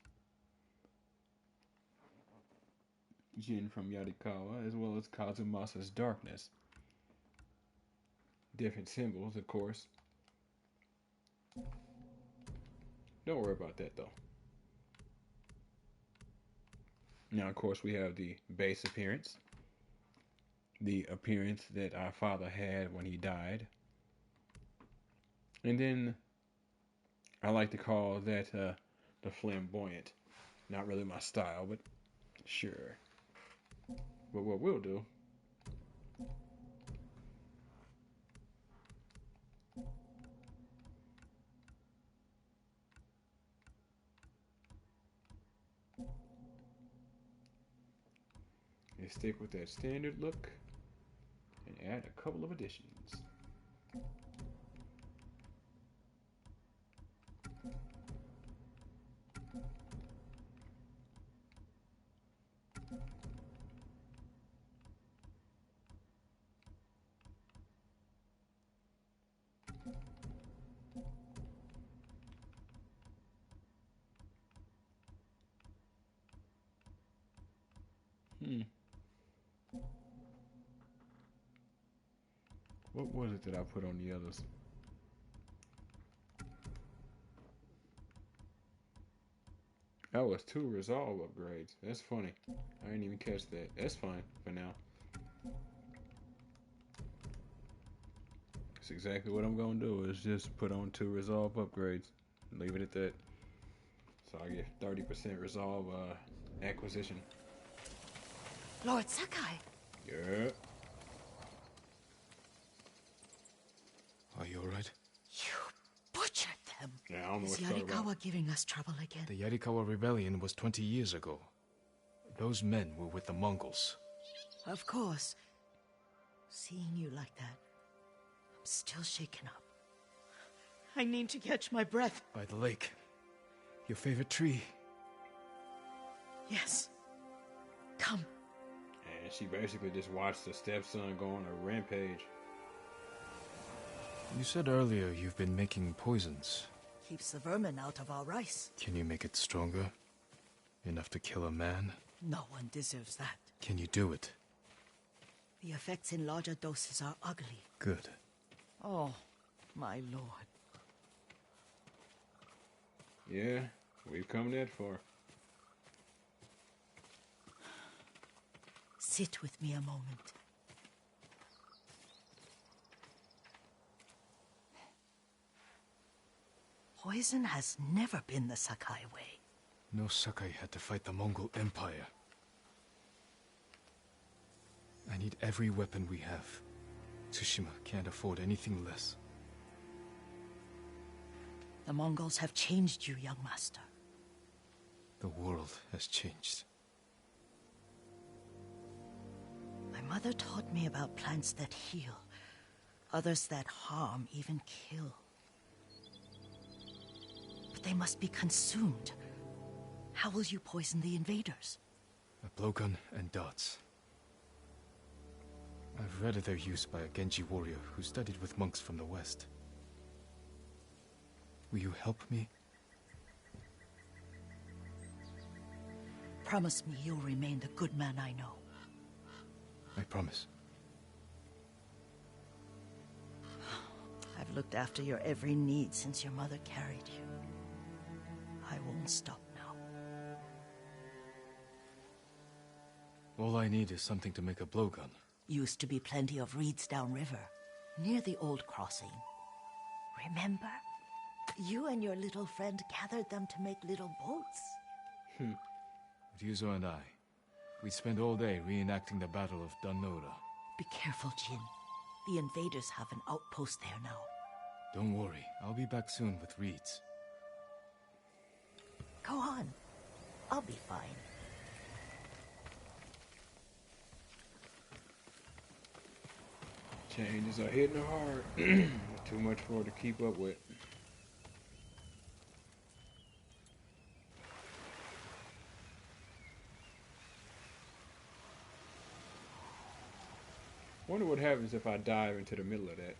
Jin from Yarikawa, as well as Kazumasa's darkness. Different symbols, of course. Don't worry about that though. Now, of course, we have the base appearance. The appearance that our father had when he died. And then I like to call that the flamboyant. Not really my style, but sure. But what we'll do is stick with that standard look and add a couple of additions. What was it that I put on the others? That was 2 resolve upgrades. That's funny. I didn't even catch that. That's fine for now. That's exactly what I'm gonna do, is just put on 2 resolve upgrades. Leave it at that. So I get 30% resolve acquisition. Lord Sakai! Yeah. Are you alright? You butchered them! Yeah, I don't know Is what you're talking about. Yarikawa giving us trouble again? The Yarikawa rebellion was 20 years ago. Those men were with the Mongols. Of course. Seeing you like that, I'm still shaken up. I need to catch my breath. By the lake. Your favorite tree. Yes. Come. And she basically just watched the stepson go on a rampage. You said earlier you've been making poisons. Keeps the vermin out of our rice. Can you make it stronger? Enough to kill a man? No one deserves that. Can you do it? The effects in larger doses are ugly. Good. Oh, my lord. Yeah, we've come that far. Sit with me a moment. Poison has never been the Sakai way. No Sakai had to fight the Mongol Empire. I need every weapon we have. Tsushima can't afford anything less. The Mongols have changed you, young master. The world has changed. My mother taught me about plants that heal, others that harm, even kill. But they must be consumed. How will you poison the invaders? A blowgun and darts. I've read of their use by a Genji warrior who studied with monks from the west. Will you help me? Promise me you'll remain the good man I know. I promise. I've looked after your every need since your mother carried you. I won't stop now. All I need is something to make a blowgun. Used to be plenty of reeds downriver, near the old crossing. Remember? You and your little friend gathered them to make little boats. With Yuzo and I, we'd spend all day reenacting the Battle of Danora. Be careful, Jin. The invaders have an outpost there now. Don't worry, I'll be back soon with reeds. Go on. I'll be fine. Changes are hitting hard. Too much for her to keep up with. Wonder what happens if I dive into the middle of that.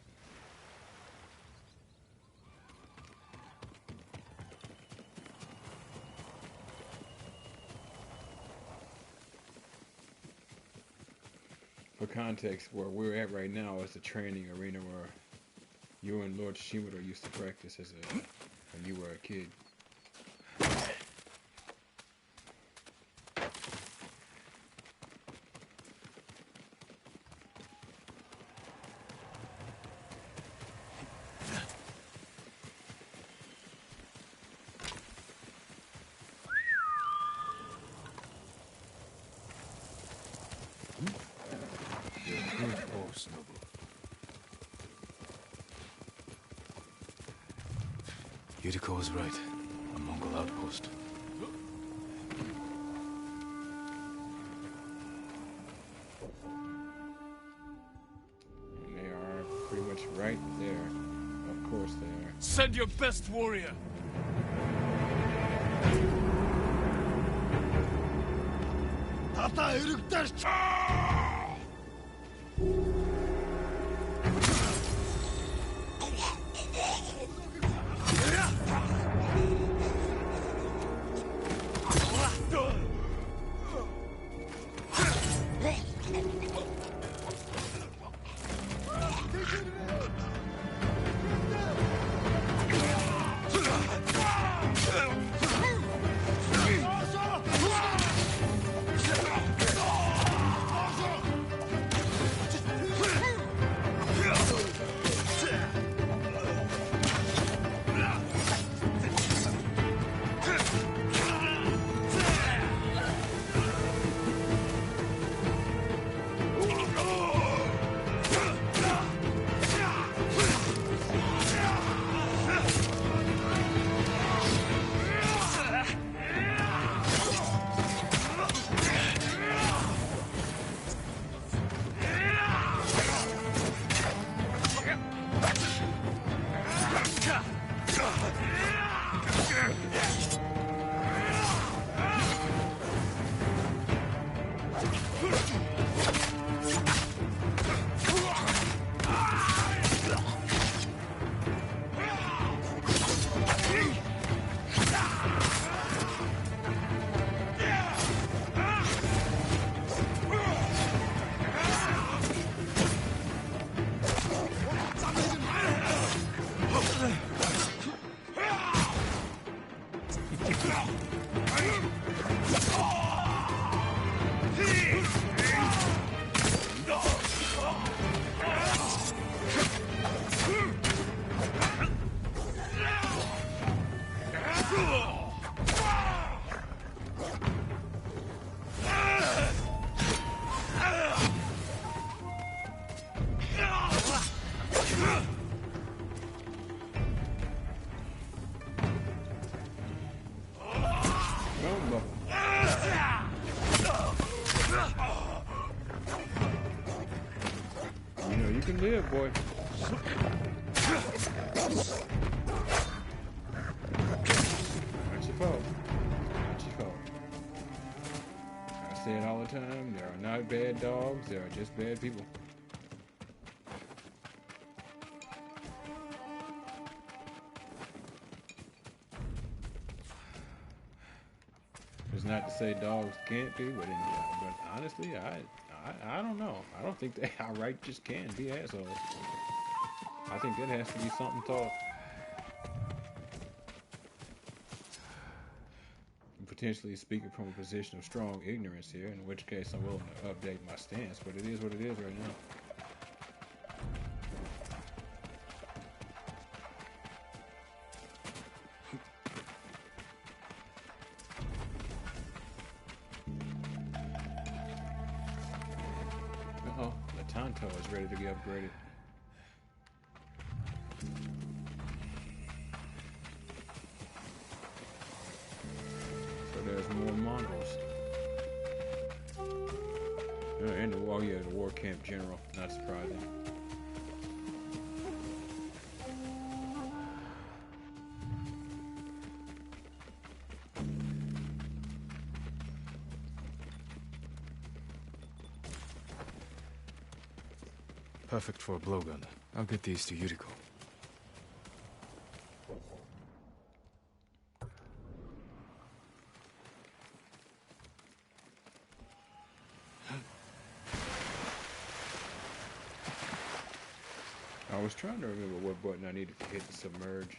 For context, where we're at right now is the training arena where you and Lord Shimura used to practice when you were a kid. Yuriko was right. A Mongol outpost. And they are pretty much right there. Of course they are. Send your best warrior! Tata өргөдөр can live, boy. Not your fault. Not your fault. I say it all the time. There are not bad dogs. There are just bad people. It's not to say dogs can't be, but honestly, I don't know. I don't think they outright just can be assholes. I think that has to be something taught. I'm potentially speaking from a position of strong ignorance here, in which case I'm willing to update my stance, but it is what it is right now. Uh-oh, the Tonto is ready to be upgraded. So there's more Mongols. And the war camp general, not surprising. Perfect for a blowgun. I'll get these to Yuriko. I was trying to remember what button I needed to hit to submerge.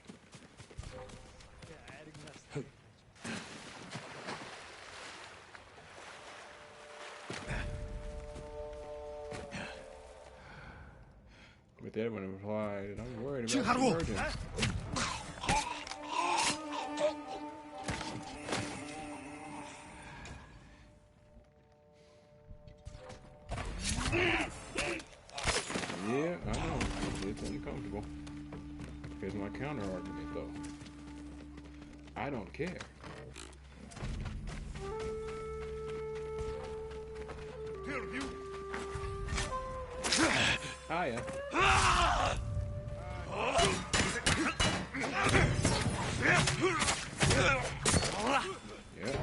But that one implied, and I'm worried about submerging. Yeah, I know. It's uncomfortable. Here's my counter argument, though. I don't care. Hiya. Yeah.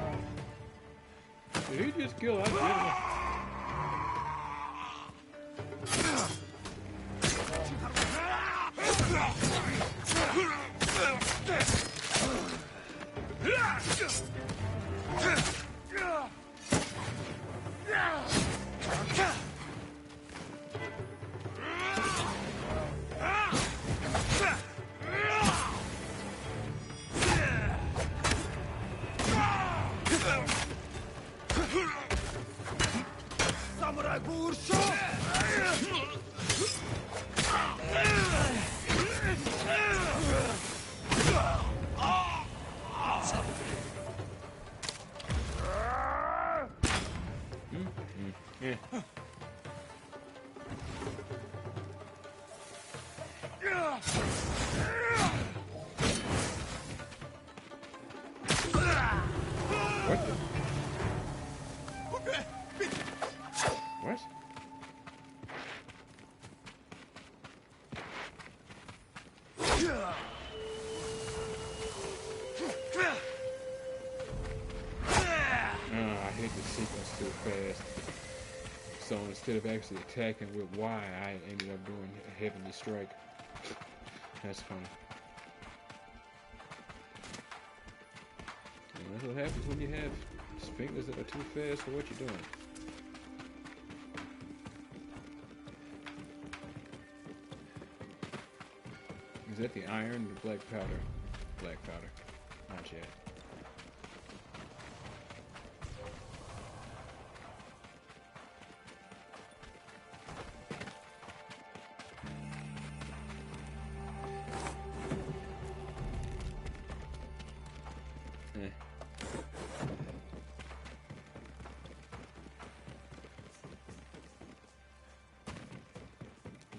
Did he just kill that gentleman? Samurai Bursho! Yeah. What the? What? I hit the sequence too fast. So instead of actually attacking with Y, I ended up doing a heavenly strike. That's funny. And that's what happens when you have fingers that are too fast for what you're doing. Is that the iron or black powder? Black powder. Not yet.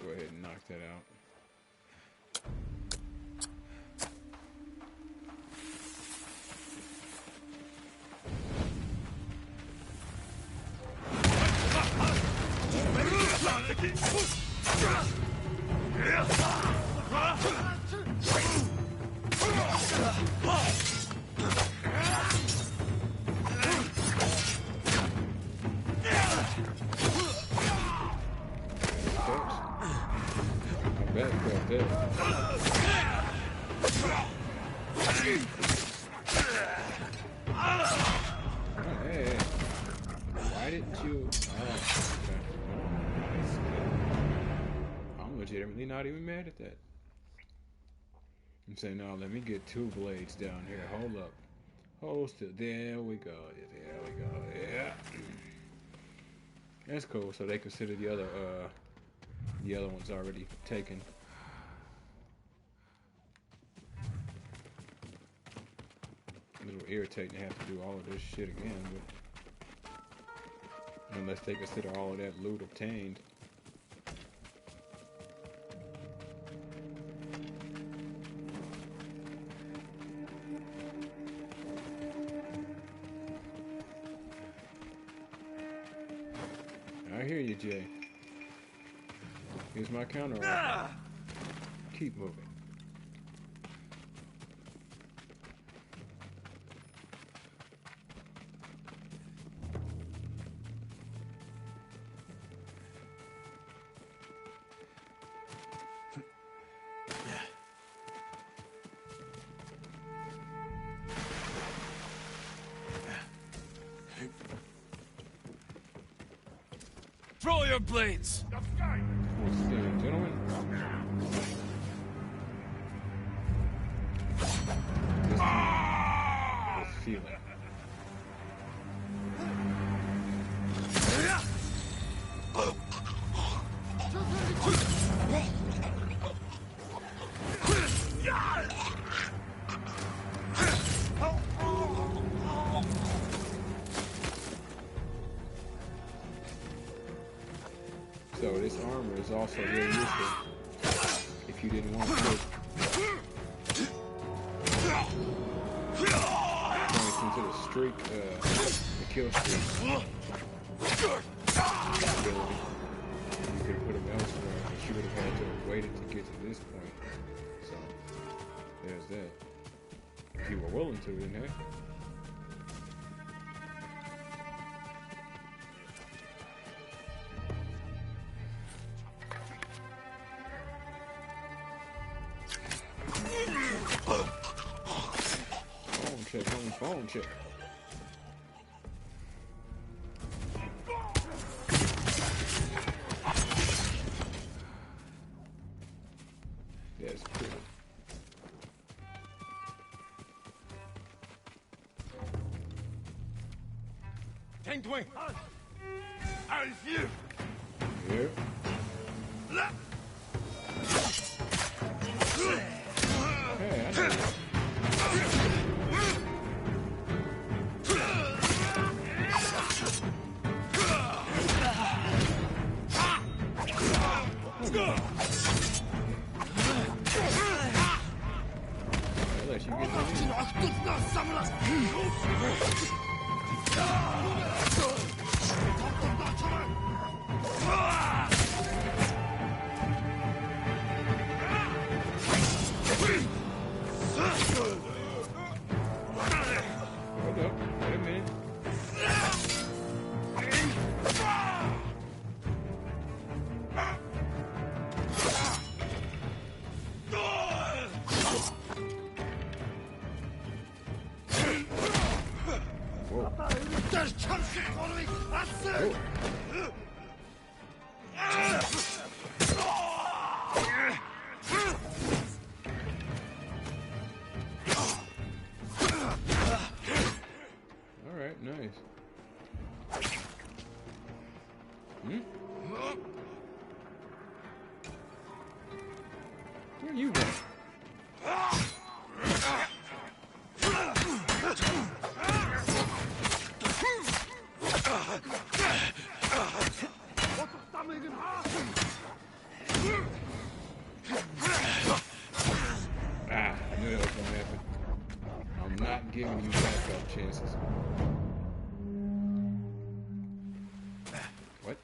Go ahead and knock that out. back up there. Oh, hey. Why didn't you? Oh, okay. I'm legitimately not even mad at that. I'm saying, no, let me get 2 blades down here. Hold up. Hold still. There we go. There we go. Yeah. That's cool. So they consider the other one's already taken. A little irritating to have to do all of this shit again, but unless they consider all of that loot obtained. I hear you, Jay. Here's my counter offer. Keep moving. Throw your blades! Once again, gentlemen. This feeling. So this armor is also very useful if you didn't want to put points into the streak, the kill streak ability. You could put them elsewhere, but you would have had to have waited to get to this point. So there's that. If you were willing to, didn't you? Phone check. That's cool. Tengdwing! I'll here! Here. Hey, I know that. Hold up, wait a minute. Alright, nice. Where you going? I knew that was gonna happen. I'm not giving you backup chances. What?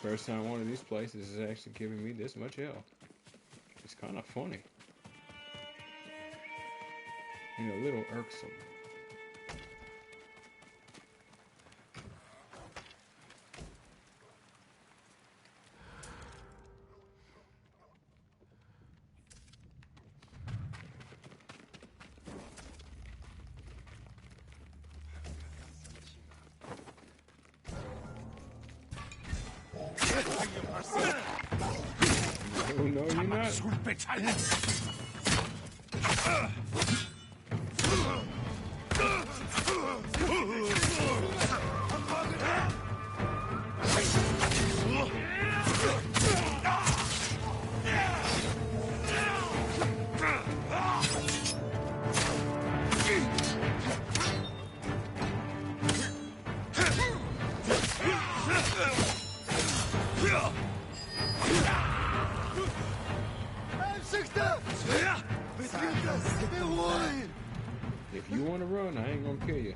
First time one of these places is actually giving me this much hell. It's kind of funny. and a little irksome. Oh, no, you're not. If you want to run, I ain't gonna kill you.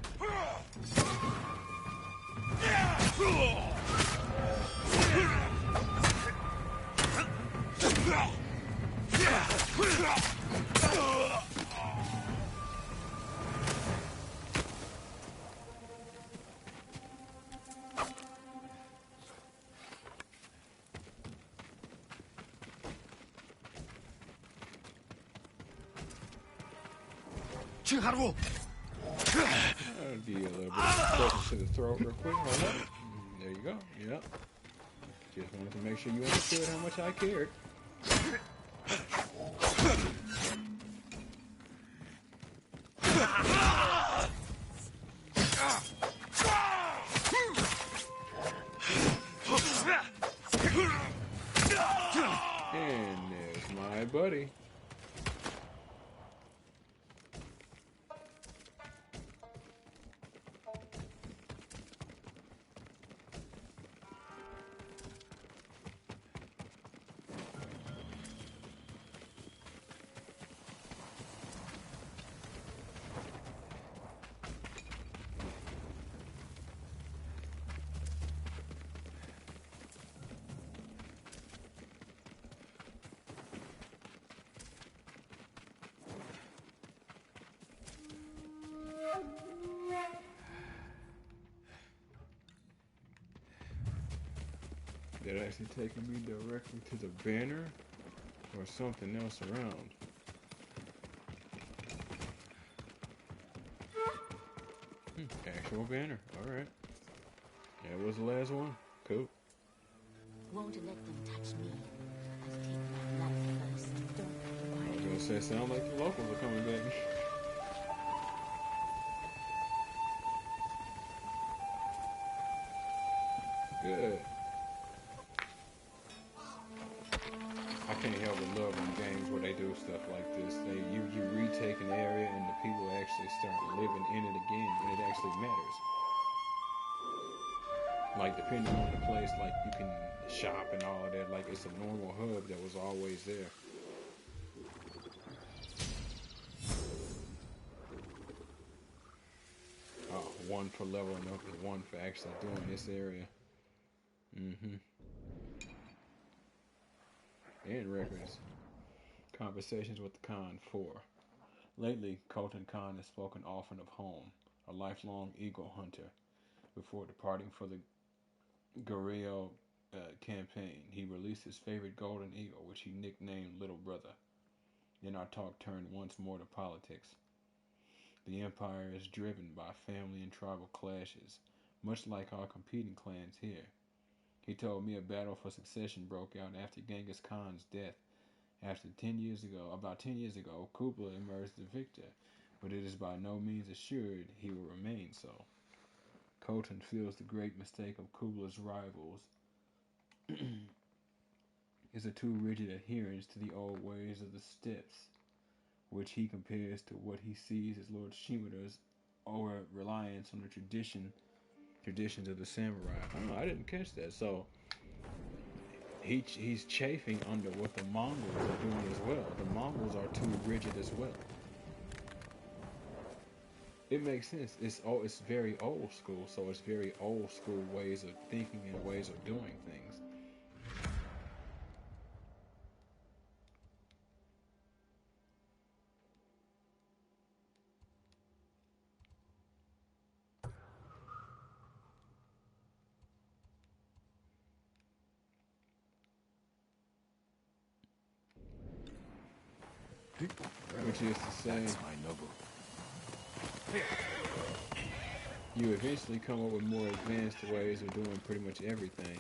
I'll do you a little bit closer to the throat real quick. Hold up. There you go. Yep. Just wanted to make sure you understood how much I cared. And there's my buddy. That actually taking me directly to the banner or something else around. Actual banner. Alright. That was the last one. Cool. Won't let them touch me. I'll take my life first. Don't I was gonna say, sound like the locals are coming back. Good. I can't help but love in games where they do stuff like this. You retake an area and the people actually start living in it again, and it actually matters. Like, depending on the place, like, you can shop and all of that. Like, it's a normal hub that was always there. Oh, one for leveling up and one for actually doing this area. And records. Conversations with the Khan 4. Lately, Colton Khan has spoken often of home, a lifelong eagle hunter. Before departing for the Guerrero campaign, he released his favorite golden eagle, which he nicknamed Little Brother. Then our talk turned once more to politics. The empire is driven by family and tribal clashes, much like our competing clans here. He told me a battle for succession broke out after Genghis Khan's death. About 10 years ago, Kublai emerged the victor, but it is by no means assured he will remain so. Colton feels the great mistake of Kublai's rivals is a too rigid adherence to the old ways of the steppes, which he compares to what he sees as Lord Shima's over reliance on the traditions of the samurai. Oh, I didn't catch that. So he's chafing under what the Mongols are doing as well. The Mongols are too rigid as well. It makes sense. It's very old school, so it's very old school ways of thinking and ways of doing things. which is to say, That's my noble. you eventually come up with more advanced ways of doing pretty much everything,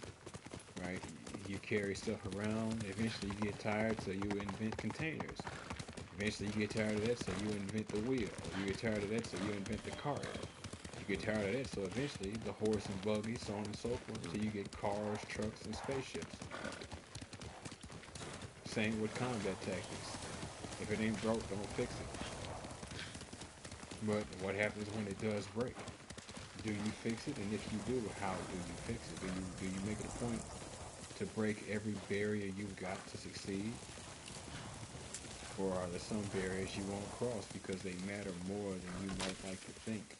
right? You carry stuff around. Eventually, you get tired, so you invent containers. Eventually, you get tired of that, so you invent the wheel. You get tired of that, so you invent the cart. You get tired of that, so eventually the horse and buggy, so on and so forth, so you get cars, trucks, and spaceships. Same with combat tactics. If it ain't broke, don't fix it. But what happens when it does break? Do you fix it? And if you do, how do you fix it? Do you make it a point to break every barrier you've got to succeed? Or are there some barriers you won't cross because they matter more than you might like to think?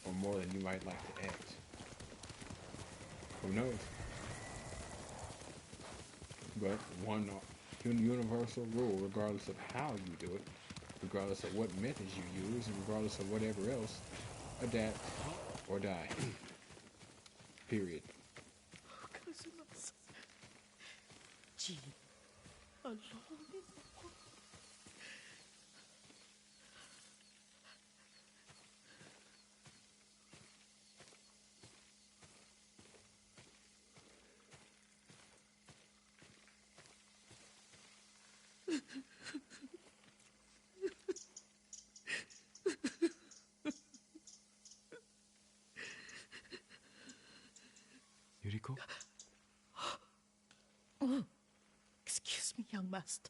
Or more than you might like to act? Who knows? But one universal rule, regardless of how you do it, regardless of what methods you use, and regardless of whatever else, adapt or die. Period. Gee, alone in Yuriko? Oh, excuse me, young master.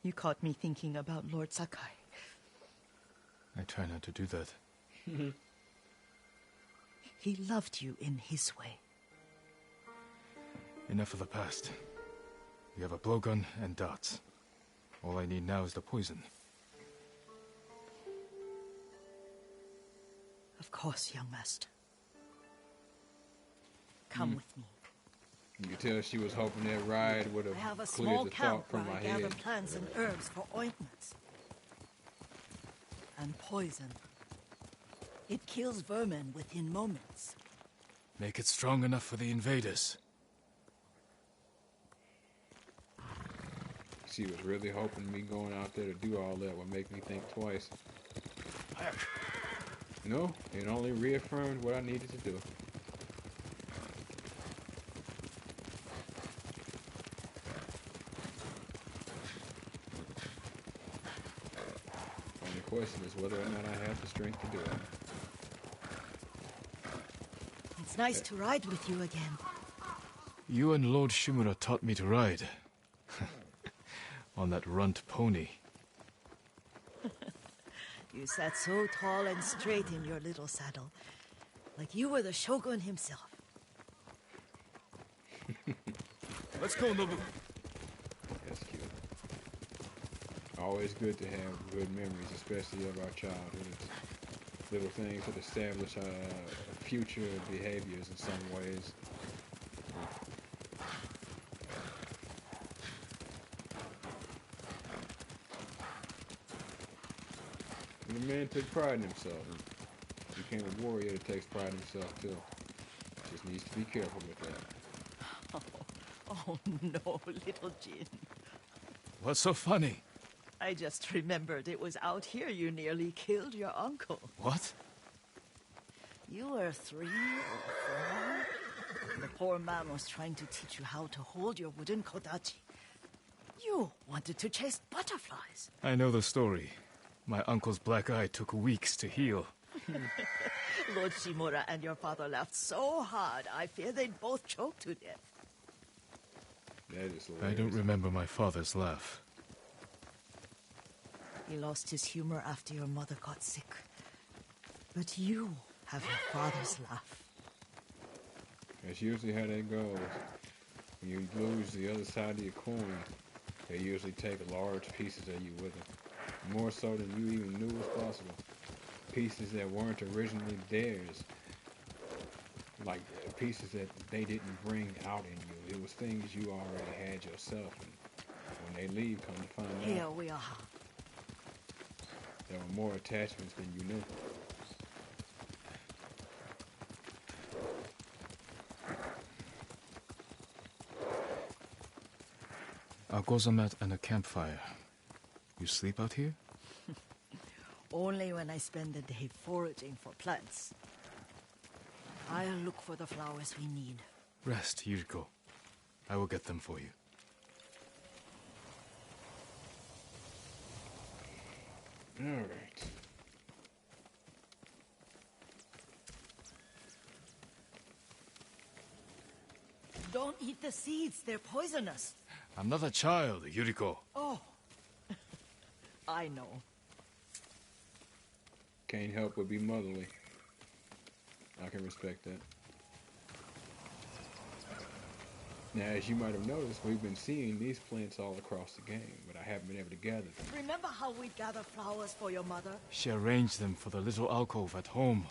You caught me thinking about Lord Sakai. I try not to do that. He loved you in his way. Enough of the past. We have a blowgun and darts. All I need now is the poison. Of course, young master. Come with me. You could tell she was hoping that ride would I have a have small cleared the camp thought where from my I gather head. plants and herbs for ointments. And poison. It kills vermin within moments. Make it strong enough for the invaders. She was really hoping me going out there to do all that would make me think twice. No, it only reaffirmed what I needed to do. Only question is whether or not I have the strength to do it. It's nice to ride with you again. You and Lord Shimura taught me to ride. On that runt pony. You sat so tall and straight in your little saddle, like you were the shogun himself. Let's go, Nobu. That's cute. Always good to have good memories, especially of our childhoods. Little things that establish future behaviors in some ways. And the man took pride in himself. He became a warrior that takes pride in himself too. Just needs to be careful with that. Oh no, little Jin. What's so funny? I just remembered it was out here you nearly killed your uncle. What? You were 3 or 4. The poor man was trying to teach you how to hold your wooden kodachi. You wanted to chase butterflies. I know the story. My uncle's black eye took weeks to heal. Lord Shimura and your father laughed so hard, I fear they'd both choke to death. That is hilarious. I don't remember my father's laugh. He lost his humor after your mother got sick. But you have your father's laugh. That's usually how that goes. When you lose the other side of your coin, they usually take large pieces of you with them. More so than you even knew was possible. Pieces that weren't originally theirs. Like pieces that they didn't bring out in you. It was things you already had yourself. And when they leave, come to find Here out, we are. there were more attachments than you knew. A gozamat and a campfire. You sleep out here? Only when I spend the day foraging for plants. I'll look for the flowers we need. Rest, Yuriko. I will get them for you. All right. Don't eat the seeds. They're poisonous. I'm not a child, Yuriko. Oh. I know. Can't help but be motherly. I can respect that. Now, as you might have noticed, we've been seeing these plants all across the game, but I haven't been able to gather them. Remember how we'd gather flowers for your mother? She arranged them for the little alcove at home.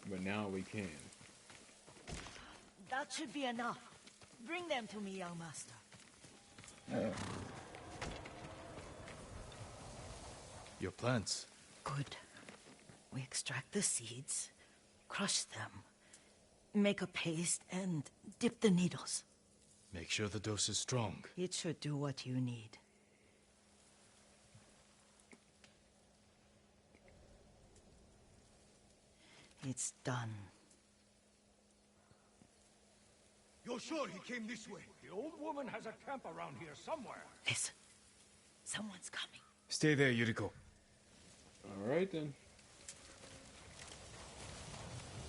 But now we can. That should be enough. Bring them to me, young master. Your plants. Good. We extract the seeds, crush them, make a paste, and dip the needles. Make sure the dose is strong. It should do what you need. It's done. You're sure he came this way? The old woman has a camp around here somewhere. Listen. Someone's coming. Stay there, Yuriko. All right, then.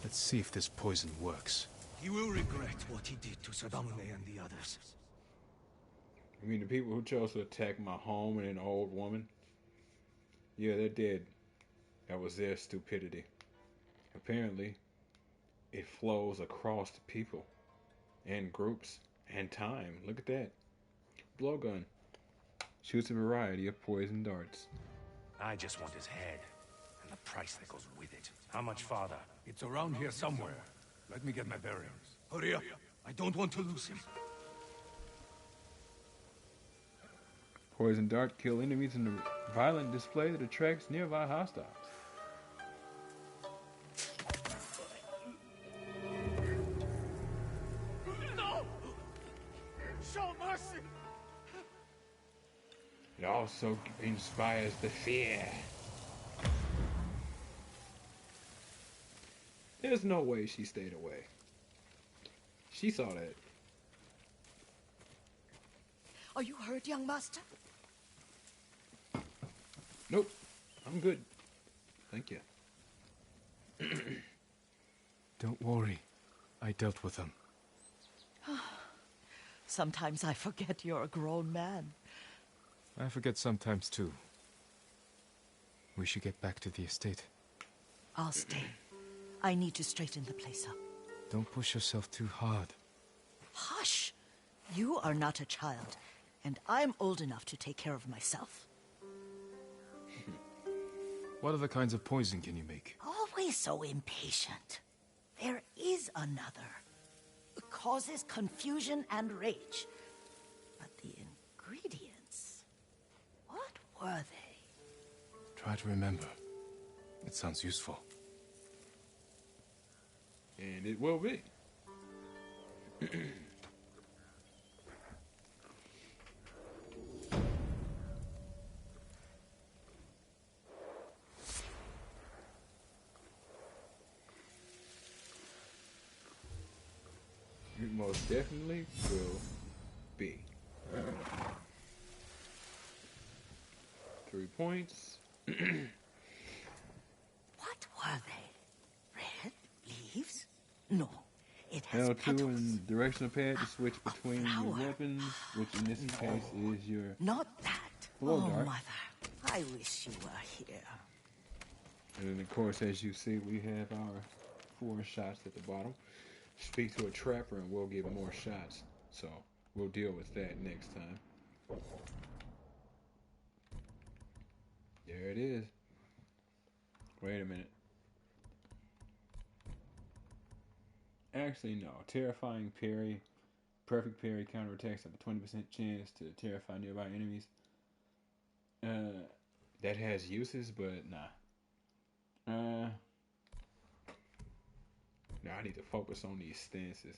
Let's see if this poison works. He will regret what he did to Sadamune and the others. I mean, the people who chose to attack my home and an old woman, yeah, they're dead. That was their stupidity. Apparently, it flows across the people and groups and time. Look at that. Blowgun. Shoots a variety of poison darts. I just want his head, and the price that goes with it. How much farther? It's around here somewhere. Let me get my bearings. Hurry up. I don't want to lose him. Poison dart kill enemies in a violent display that attracts nearby hostiles. No! Show mercy! It also inspires the fear. There's no way she stayed away. She saw that. Are you hurt, young master? Nope. I'm good. Thank you. Don't worry. I dealt with them. Sometimes I forget you're a grown man. I forget sometimes too. We should get back to the estate. I'll stay. I need to straighten the place up. Don't push yourself too hard. Hush! You are not a child, and I'm old enough to take care of myself. What other kinds of poison can you make? Always so impatient. There is another. It causes confusion and rage. But the ingredients... what were they? Try to remember. It sounds useful. And it will be. It most definitely will be. 3 points. What were they? Red leaves? No, it has L2 petals. and directional pad to switch between your flower. weapons, which in this case is your Not that. blow Oh, dart. mother. I wish you were here. And then, of course, as you see, we have our 4 shots at the bottom. Speak to a trapper and we'll get more shots. So we'll deal with that next time. There it is. Wait a minute. Actually, no. Terrifying parry. Perfect parry counterattacks have a 20% chance to terrify nearby enemies. That has uses, but nah. Now I need to focus on these stances.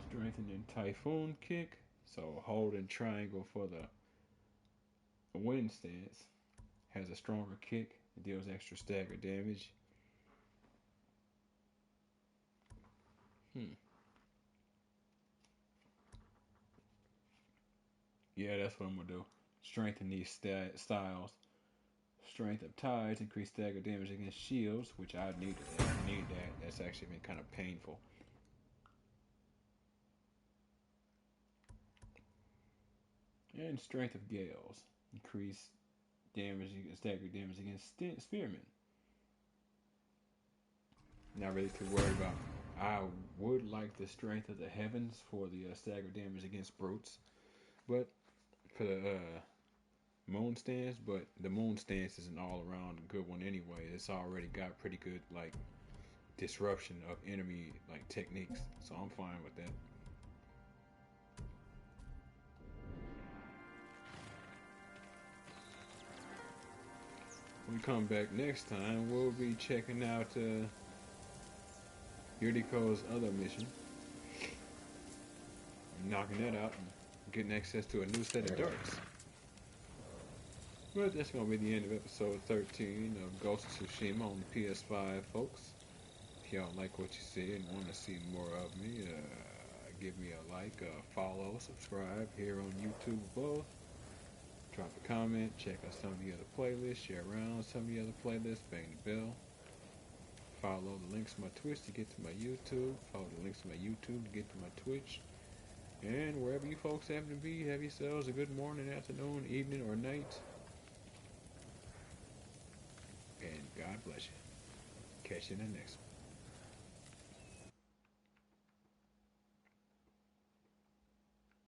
Strengthening Typhoon Kick. So holding triangle for the wind stance. Has a stronger kick. It deals extra stagger damage. Yeah, that's what I'm gonna do. Strengthen these styles. Strength of Tides, increase stagger damage against shields, which I needed that. I need that. That's actually been kind of painful. And Strength of Gales, increase damage, stagger damage against spearmen. Not really too worried about. I would like the Strength of the Heavens for the stagger damage against brutes, but for the moon stance, but the moon stance is an all around good one anyway. It's already got pretty good like disruption of enemy like techniques, so I'm fine with that. When we come back next time, we'll be checking out Yuriko's other mission, knocking that out and getting access to a new set of darts. But that's going to be the end of episode 13 of Ghost of Tsushima on the PS5, folks. If y'all like what you see and want to see more of me, give me a like, follow, subscribe here on YouTube both. Drop a comment, check out some of the other playlists, share around some of the other playlists, bang the bell. Follow the links to my Twitch to get to my YouTube. Follow the links to my YouTube to get to my Twitch. And wherever you folks happen to be, have yourselves a good morning, afternoon, evening, or night. And God bless you. Catch you in the next one.